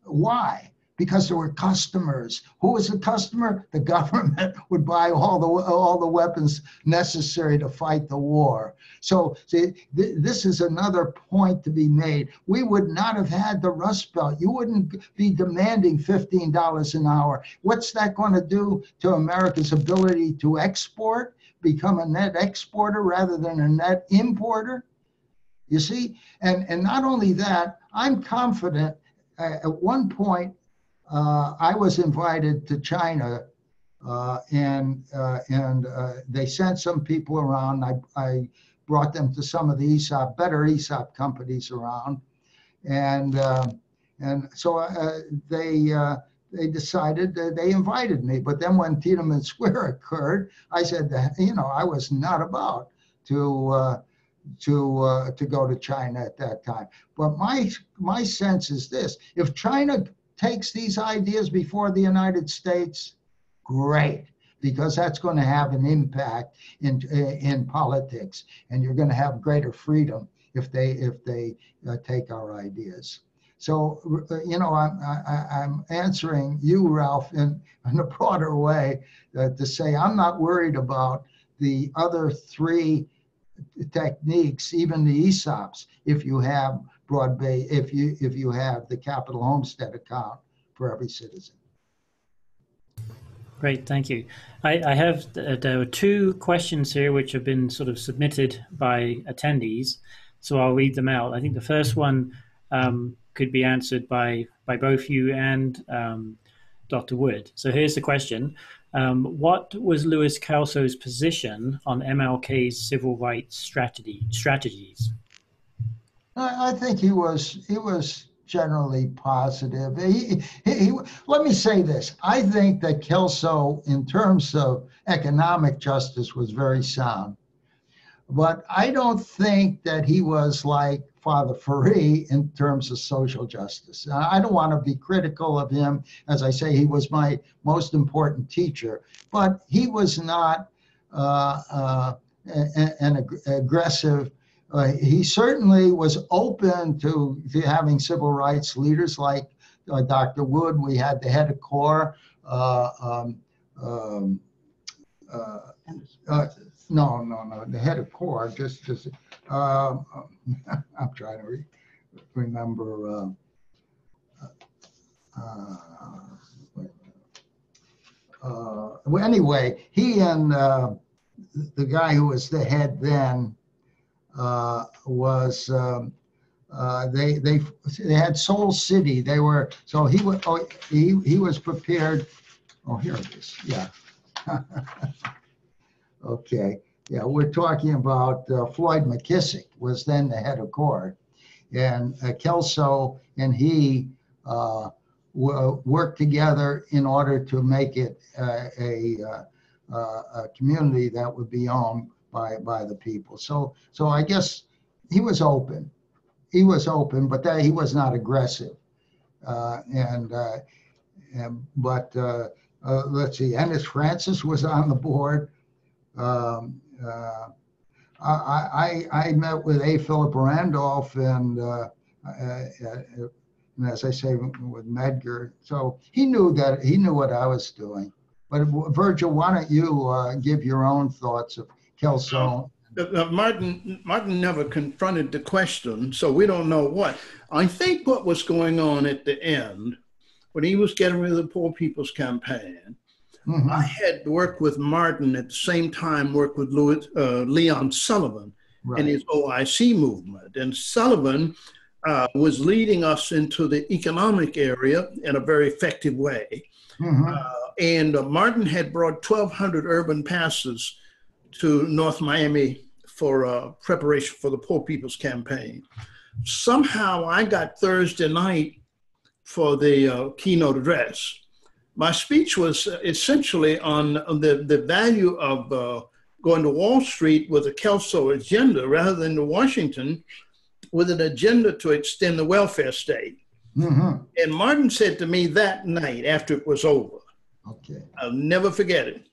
Why? Because there were customers. Who was the customer? The government would buy all the weapons necessary to fight the war. So see, this is another point to be made. We would not have had the Rust Belt. You wouldn't be demanding $15 an hour. What's that going to do to America's ability to export, become a net exporter rather than a net importer? You see, and not only that, I'm confident at one point, I was invited to China, and they sent some people around. I brought them to some of the better ESOP companies around, and so they decided that they invited me. But then when Tiananmen Square occurred, I said that, I was not about to go to China at that time. But my sense is this: if China takes these ideas before the United States, great, because that's going to have an impact in politics, and you're going to have greater freedom if they take our ideas. So I'm answering you, Ralph, in a broader way to say I'm not worried about the other three techniques, even the ESOPs, if you have if you have the capital homestead account for every citizen. Great, thank you. I have there are two questions here which have been sort of submitted by attendees, so I'll read them out. I think the first one could be answered by both you and Dr. Wood. So here's the question. What was Louis Kelso's position on MLK's civil rights strategies? I think he was generally positive. Let me say this. I think that Kelso, in terms of economic justice, was very sound. But I don't think that he was like Father Ferry in terms of social justice. I don't want to be critical of him. As I say, he was my most important teacher, but he was not an aggressive. He certainly was open to having civil rights leaders like Dr. Wood. We had the head of corps. No, the head of corps. I'm trying to remember. Well, anyway, he and the guy who was the head then was they had Soul City. They were so he was prepared. Oh, here it is. Yeah. Okay. Yeah, we're talking about Floyd McKissick was then the head of corps, and Kelso and he worked together in order to make it a community that would be owned by the people. So I guess he was open. He was open, but that he was not aggressive. Let's see. Ennis Francis was on the board. I met with A. Philip Randolph and as I say, with Medgar. So he knew what I was doing. But Virgil, why don't you give your own thoughts of Kelso? Martin never confronted the question, so we don't know what. I think what was going on at the end, when he was getting rid of the Poor People's Campaign, mm-hmm. I had worked with Martin at the same time, worked with Leon Sullivan in his OIC movement. And Sullivan was leading us into the economic area in a very effective way. Mm-hmm. And Martin had brought 1,200 urban passes to North Miami for preparation for the Poor People's Campaign. Somehow I got Thursday night for the keynote address. My speech was essentially on the value of going to Wall Street with a Kelso agenda rather than to Washington with an agenda to extend the welfare state. Mm-hmm. And Martin said to me that night after it was over, okay, I'll never forget it.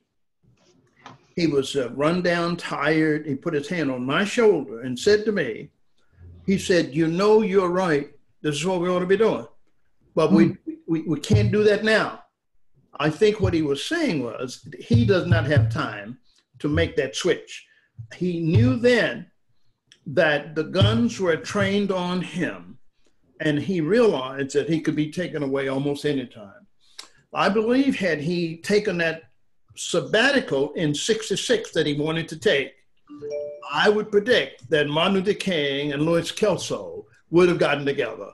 He was run down, tired. He put his hand on my shoulder and said to me, he said, you know, you're right. This is what we ought to be doing. But we can't do that now. I think what he was saying was he does not have time to make that switch. He knew then that the guns were trained on him, and he realized that he could be taken away almost any time. I believe had he taken that sabbatical in '66 that he wanted to take, I would predict that Martin Luther King and Louis Kelso would have gotten together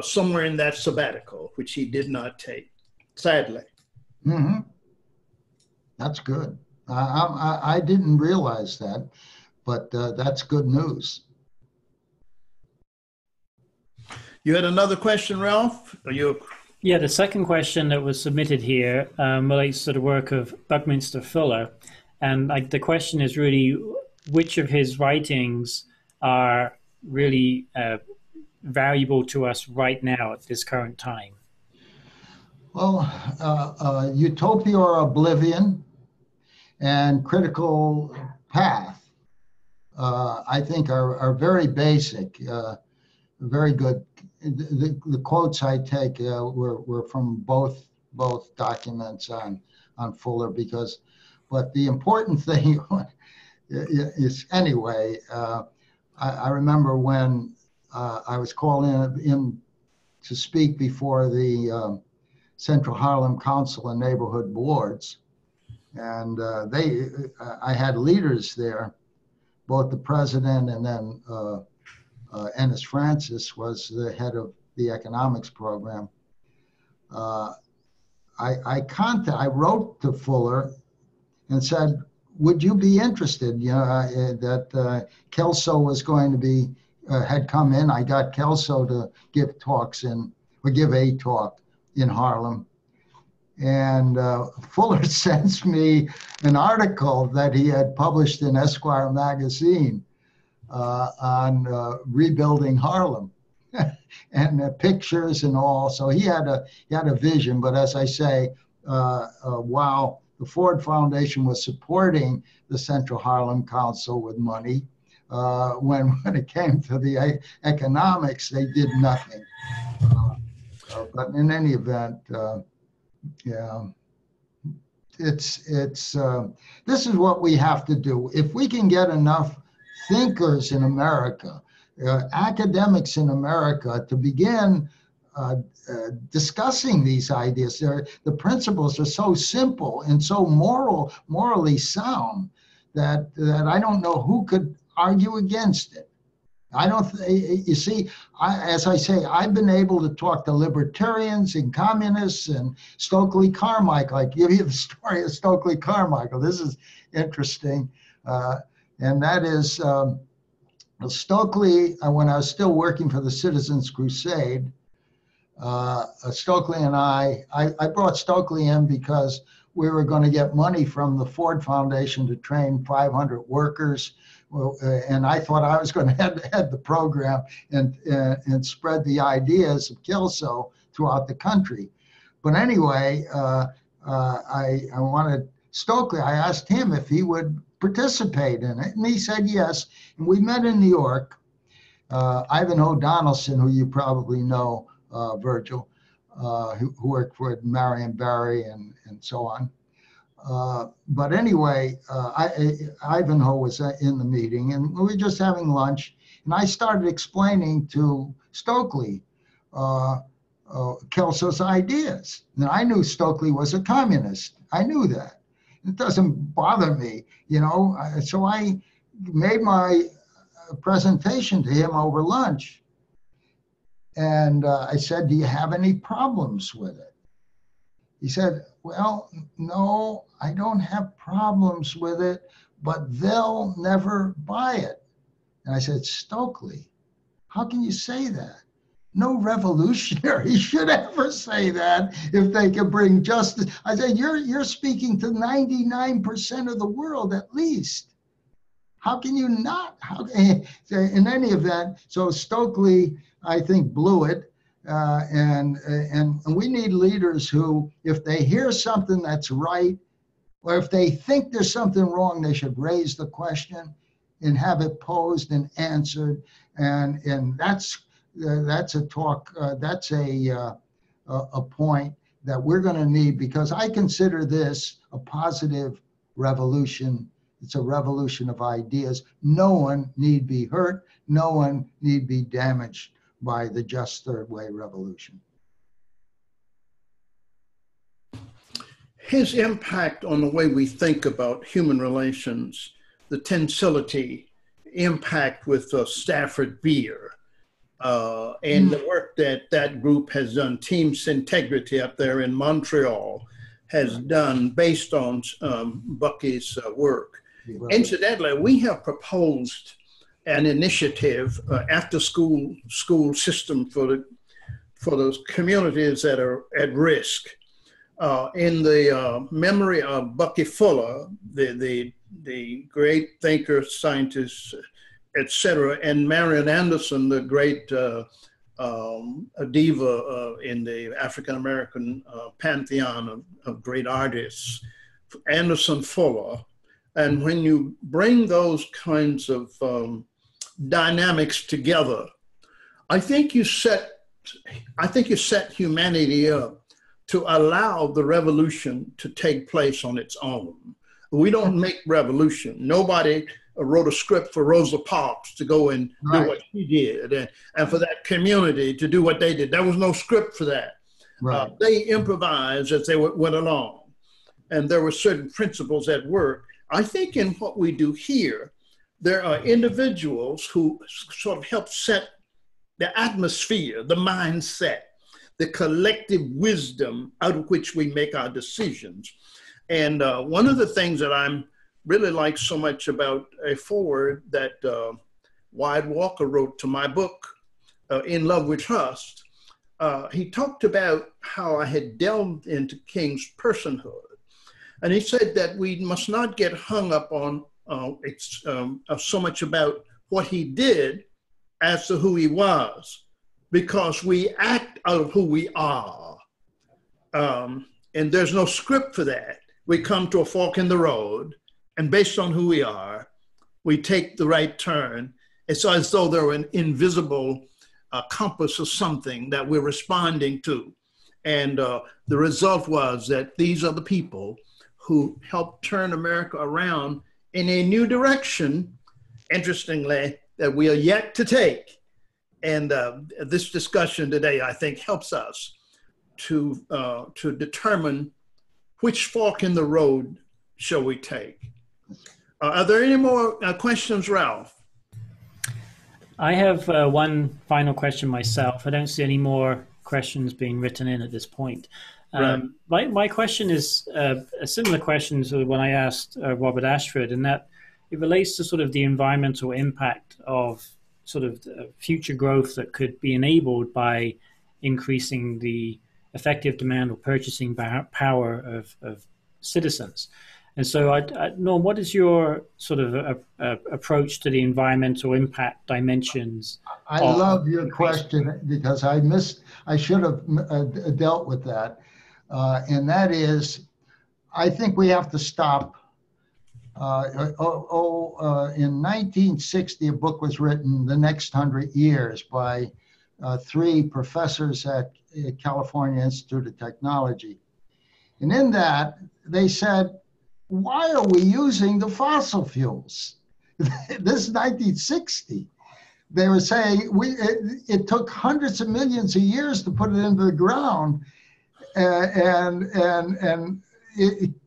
somewhere in that sabbatical, which he did not take, sadly. Mm-hmm. That's good. I didn't realize that, but that's good news. You had another question, Ralph? Yeah, the second question that was submitted here relates to the work of Buckminster Fuller. And the question is really, which of his writings are really valuable to us right now at this current time? Well, Utopia or Oblivion and Critical Path, I think are very basic, very good. The quotes I take were from both documents on Fuller but the important thing is anyway, I remember when I was called in to speak before the Central Harlem Council and Neighborhood Boards. And I had leaders there, both the president and then Ennis Francis was the head of the economics program. I wrote to Fuller and said, would you be interested, that Kelso was going to be had come in. I got Kelso to give give a talk in Harlem. And Fuller sends me an article that he had published in Esquire magazine on rebuilding Harlem, and pictures and all. So he had a vision. But as I say, while the Ford Foundation was supporting the Central Harlem Council with money, when it came to the economics, they did nothing. But in any event, yeah, this is what we have to do. If we can get enough thinkers in America, academics in America, to begin discussing these ideas, the principles are so simple and so morally sound that I don't know who could argue against it. You see, as I say, I've been able to talk to libertarians and communists and Stokely Carmichael. I give you the story of Stokely Carmichael. This is interesting. And that is Stokely, when I was still working for the Citizens Crusade, Stokely and I brought Stokely in because we were going to get money from the Ford Foundation to train 500 workers. And I thought I was going to head the program and spread the ideas of Kelso throughout the country. But anyway, I wanted Stokely. I asked him if he would participate in it, and he said yes. And we met in New York. Ivanhoe Donaldson, who you probably know, Virgil, who worked with Marion Barry and so on. But anyway, Ivanhoe was in the meeting, and we were just having lunch, and I started explaining to Stokely Kelso's ideas. And I knew Stokely was a communist. I knew that. It doesn't bother me, you know. So I made my presentation to him over lunch, and I said, "Do you have any problems with it?" He said, "Well, no, I don't have problems with it, but they'll never buy it." And I said, "Stokely, how can you say that? No revolutionary should ever say that if they can bring justice." I said, you're speaking to 99% of the world at least. How can you not? In any event, so Stokely, I think, blew it. And we need leaders who, if they hear something that's right, or if they think there's something wrong, they should raise the question and have it posed and answered. And that's a talk. That's a point that we're going to need, because I consider this a positive revolution. It's a revolution of ideas. No one need be hurt. No one need be damaged by the just third way revolution. His impact on the way we think about human relations, the tensility impact with Stafford Beer, and the work that group has done, Team Integrity up there in Montreal, has done based on Bucky's work. Right. Incidentally, we have proposed an initiative after school system for those communities that are at risk. In the memory of Bucky Fuller, the great thinker, scientist, etc., and Marian Anderson, the great diva in the African American pantheon of great artists, Anderson Fuller. And when you bring those kinds of dynamics together, I think you set humanity up to allow the revolution to take place on its own. We don't make revolution. Nobody wrote a script for Rosa Parks to go and do what she did, and for that community to do what they did. There was no script for that. Right. They improvised as they went along, and there were certain principles at work. I think in what we do here, there are individuals who sort of help set the atmosphere, the mindset, the collective wisdom out of which we make our decisions. And one of the things that I'm really like so much about a forward that Wyatt Walker wrote to my book, In Love with Trust, he talked about how I had delved into King's personhood. And he said that we must not get hung up on so much about what he did as to who he was, because we act out of who we are. And there's no script for that. We come to a fork in the road, and based on who we are, we take the right turn. It's as though there were an invisible compass or something that we're responding to. And the result was that these are the people who helped turn America around in a new direction, interestingly, that we are yet to take. And this discussion today, I think, helps us to determine which fork in the road shall we take. Are there any more questions, Ralph? I have one final question myself. I don't see any more questions being written in at this point. Right. My question is a similar question to when I asked Robert Ashford, in that it relates to sort of the environmental impact of sort of future growth that could be enabled by increasing the effective demand or purchasing power of citizens. And so, Norm, what is your sort of approach to the environmental impact dimensions? I love your question, because I should have dealt with that. And that is, I think we have to stop. In 1960, a book was written, The Next 100 Years, by 3 professors at California Institute of Technology. And in that, they said, why are we using the fossil fuels? This is 1960. They were saying it took hundreds of millions of years to put it into the ground, and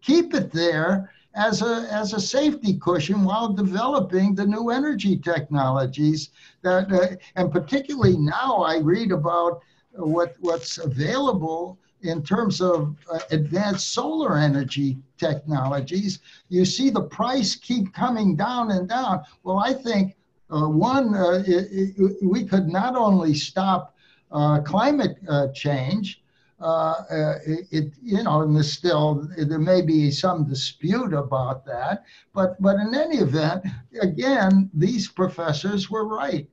keep it there as a safety cushion while developing the new energy technologies that, and particularly now I read about what's available in terms of advanced solar energy technologies. You see the price keep coming down and down. Well, I think we could not only stop climate change, and there may be some dispute about that, but in any event, again, these professors were right.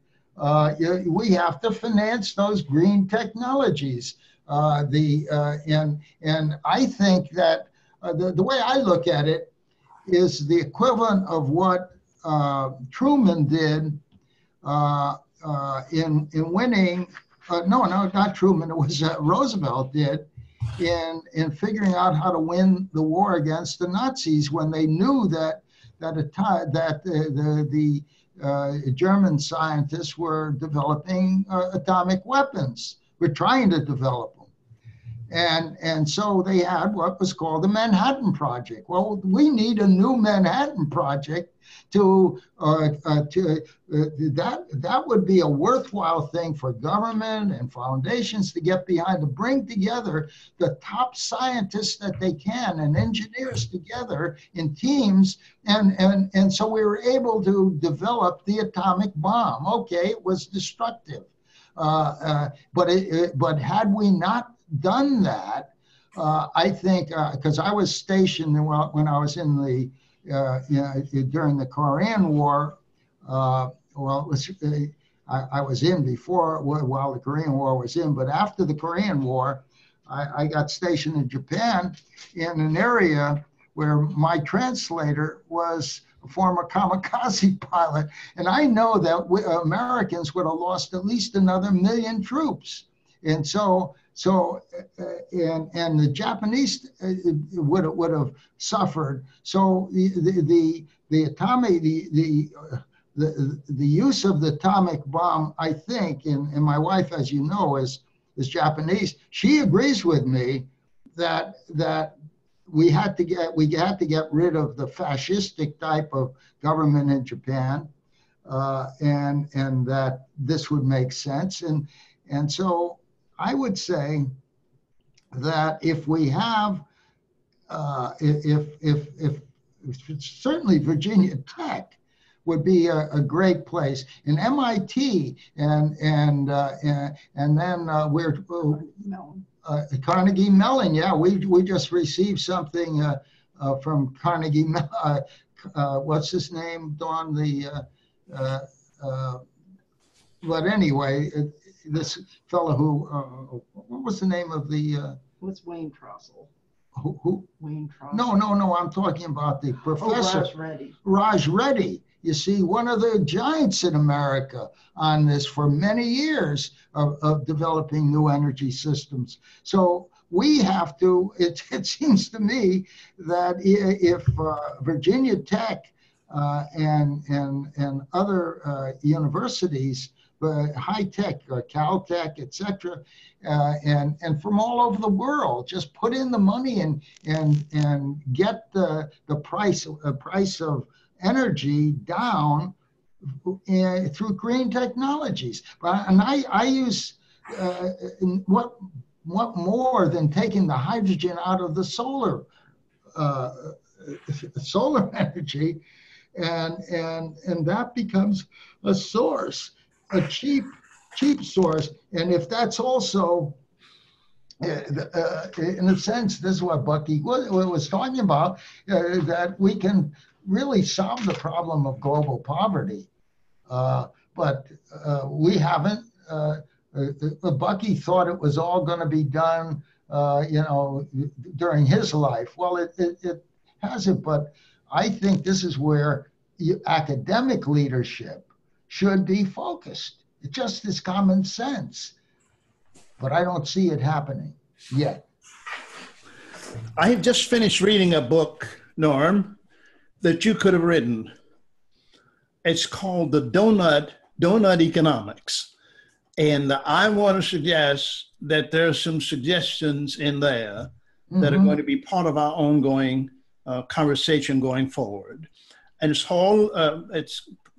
We have to finance those green technologies. And I think that the way I look at it is the equivalent of what Truman did in winning. No, not Truman. It was Roosevelt did in figuring out how to win the war against the Nazis, when they knew that the German scientists were developing atomic weapons. We're trying to develop them. And so they had what was called the Manhattan Project. Well, we need a new Manhattan Project that would be a worthwhile thing for government and foundations to get behind, to bring together the top scientists that they can and engineers together in teams. And so we were able to develop the atomic bomb. Okay, it was destructive. But had we not done that, I think, because I was stationed when I was in the during the Korean War. I was in before while the Korean War was in, but after the Korean War, I got stationed in Japan in an area where my translator was a former kamikaze pilot, and I know that Americans would have lost at least another 1 million troops, and and the Japanese would have suffered. So the use of the atomic bomb, I think, and my wife, as you know, is Japanese. She agrees with me that we had to get rid of the fascistic type of government in Japan, and that this would make sense. And so I would say that if we have, if certainly Virginia Tech would be a great place. And MIT and then we're Carnegie Mellon. Yeah, we just received something from Carnegie. What's his name, Dawn? But anyway, this fellow who what was the name of the? What's Wayne Trossel? Who? Wayne Trossel. No. I'm talking about the professor. Raj Reddy. Raj Reddy. You see, one of the giants in America on this for many years of developing new energy systems. So we have to, it seems to me that if Virginia Tech and other universities, high tech, Caltech, et cetera, and from all over the world, just put in the money and get the price of energy down through green technologies. And I use what more than taking the hydrogen out of the solar energy, and that becomes a source, a cheap source. And if that's also in a sense, this is what Bucky was talking about, that we can really solve the problem of global poverty. But we haven't. Bucky thought it was all going to be done, during his life. Well, it hasn't, but I think this is where academic leadership should be focused. It just is common sense. But I don't see it happening yet. I have just finished reading a book, Norm, that you could have written. It's called The Donut Economics. And I want to suggest that there's some suggestions in there that are going to be part of our ongoing conversation going forward. And it's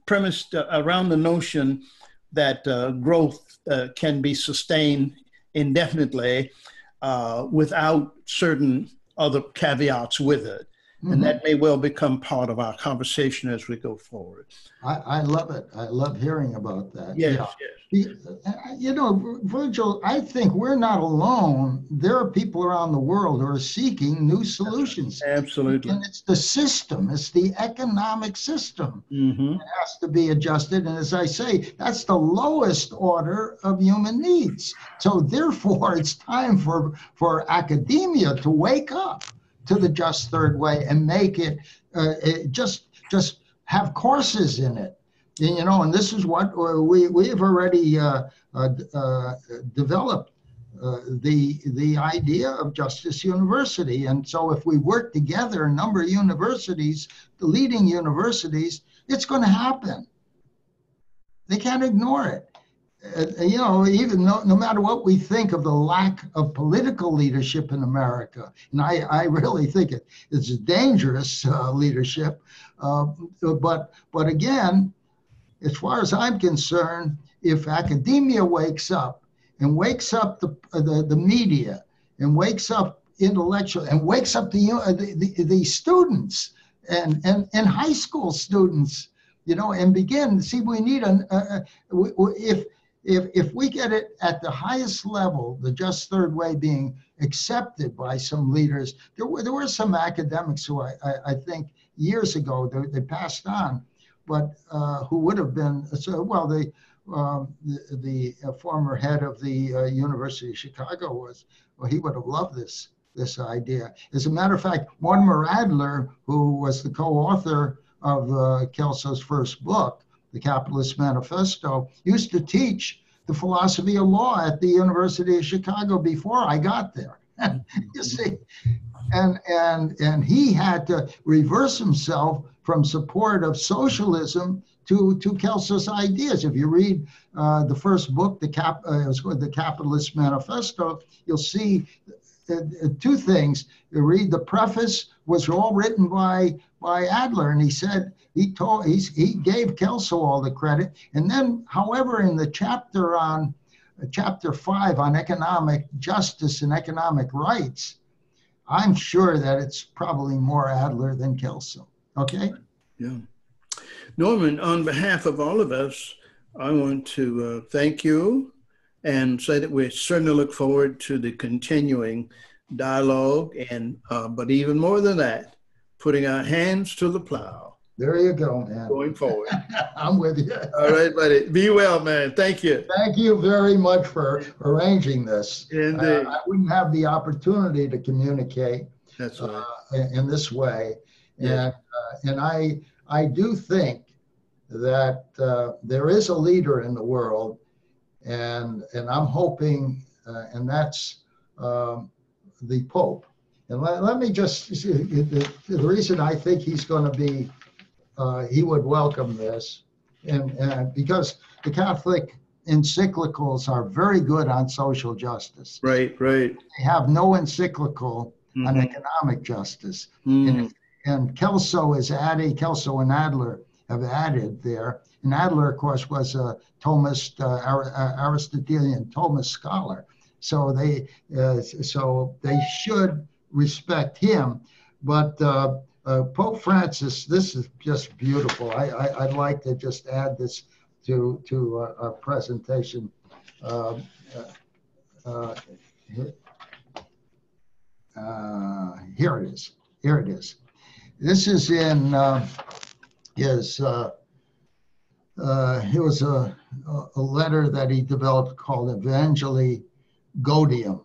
premised around the notion that growth can be sustained indefinitely without certain other caveats with it. And that may well become part of our conversation as we go forward. I love it. I love hearing about that. Yes, yes. Virgil, I think we're not alone. There are people around the world who are seeking new solutions. Absolutely. And it's the system, it's the economic system that has to be adjusted. And as I say, that's the lowest order of human needs. So therefore, it's time for academia to wake up to the just third way and make it just have courses in it, and this is what we have already developed the idea of Justice University. And so if we work together, a number of universities, the leading universities, it's going to happen. They can't ignore it. Even no matter what we think of the lack of political leadership in America, and I really think it's dangerous leadership, but again, as far as I'm concerned, if academia wakes up and wakes up the media and wakes up intellectual and wakes up the students and high school students, and begin, see, we need if we get it at the highest level, the just third way being accepted by some leaders, there were some academics who I think years ago they passed on, but who would have been the former head of the University of Chicago he would have loved this idea. As a matter of fact, Mortimer-Adler, who was the co-author of Kelso's first book, The Capitalist Manifesto, used to teach the philosophy of law at the University of Chicago before I got there. You see, and he had to reverse himself from support of socialism to Kelso's ideas. If you read the first book, it was called The Capitalist Manifesto, you'll see two things. You read the preface was all written by Adler, and he said he gave Kelso all the credit. And then, however, in the chapter 5 on economic justice and economic rights, I'm sure that it's probably more Adler than Kelso. Okay. Yeah. Norman, on behalf of all of us, I want to thank you and say that we certainly look forward to the continuing dialogue and, but even more than that, putting our hands to the plow. There you go, man. Going forward. I'm with you. All right, buddy. Be well, man. Thank you. Thank you very much for arranging this. Indeed. I wouldn't have the opportunity to communicate That's right. in this way. Yeah. And I do think that there is a leader in the world, and I'm hoping, and that's the Pope. And let me just, the reason I think he's going to be, he would welcome this, and because the Catholic encyclicals are very good on social justice. Right. They have no encyclical on economic justice. And Kelso and Adler have added there. And Adler, of course, was a Thomist, Aristotelian Thomist scholar. So they should respect him. But Pope Francis, this is just beautiful. I'd like to just add this to our presentation. Here it is. This is in his. It was a letter that he developed called Evangelii Gaudium,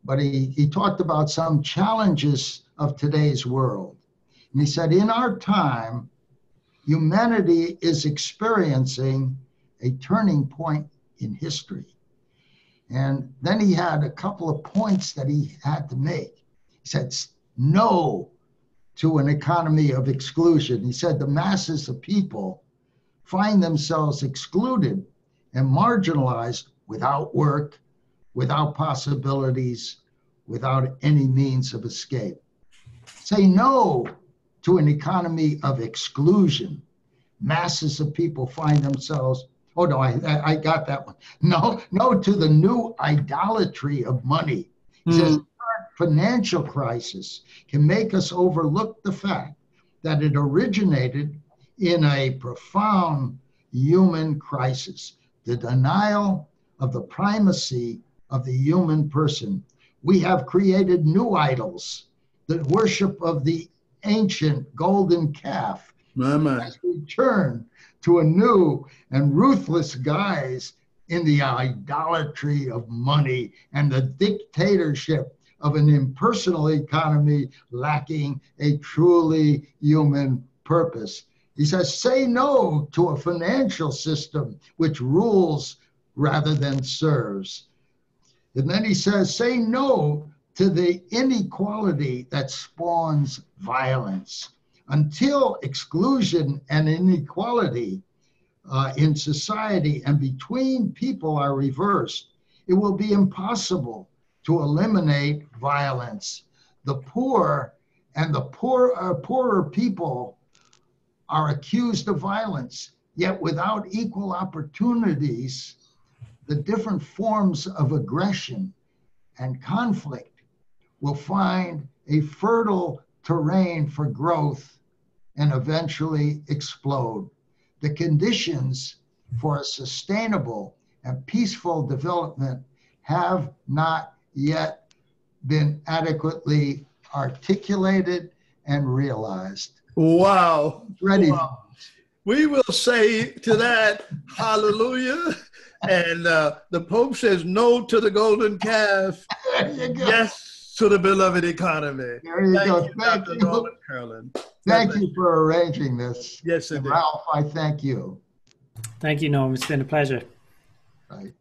but he talked about some challenges of today's world. And he said, in our time, humanity is experiencing a turning point in history. And then he had a couple of points that he had to make. He said, no to an economy of exclusion. He said the masses of people find themselves excluded and marginalized without work, without possibilities, without any means of escape. Say no to an economy of exclusion. Masses of people find themselves, oh no, I got that one. No to the new idolatry of money. He says, financial crisis can make us overlook the fact that it originated in a profound human crisis, the denial of the primacy of the human person. We have created new idols, the worship of the ancient golden calf. As we turn to a new and ruthless guise in the idolatry of money and the dictatorship of an impersonal economy lacking a truly human purpose. He says, say no to a financial system which rules rather than serves. And then he says, say no to the inequality that spawns violence. Until exclusion and inequality in society and between people are reversed, it will be impossible to eliminate violence. The poor and the poorer people are accused of violence, yet without equal opportunities, the different forms of aggression and conflict will find a fertile terrain for growth and eventually explode. The conditions for a sustainable and peaceful development have not yet been adequately articulated and realized. Wow. Ready. Wow. We will say to that, hallelujah. And the Pope says no to the golden calf. Yes to the beloved economy. There you go. Thank you, Dr. Norman Kurland. Thank you for arranging this. Yes, indeed. Ralph, I thank you. Thank you, Norm. It's been a pleasure. Right.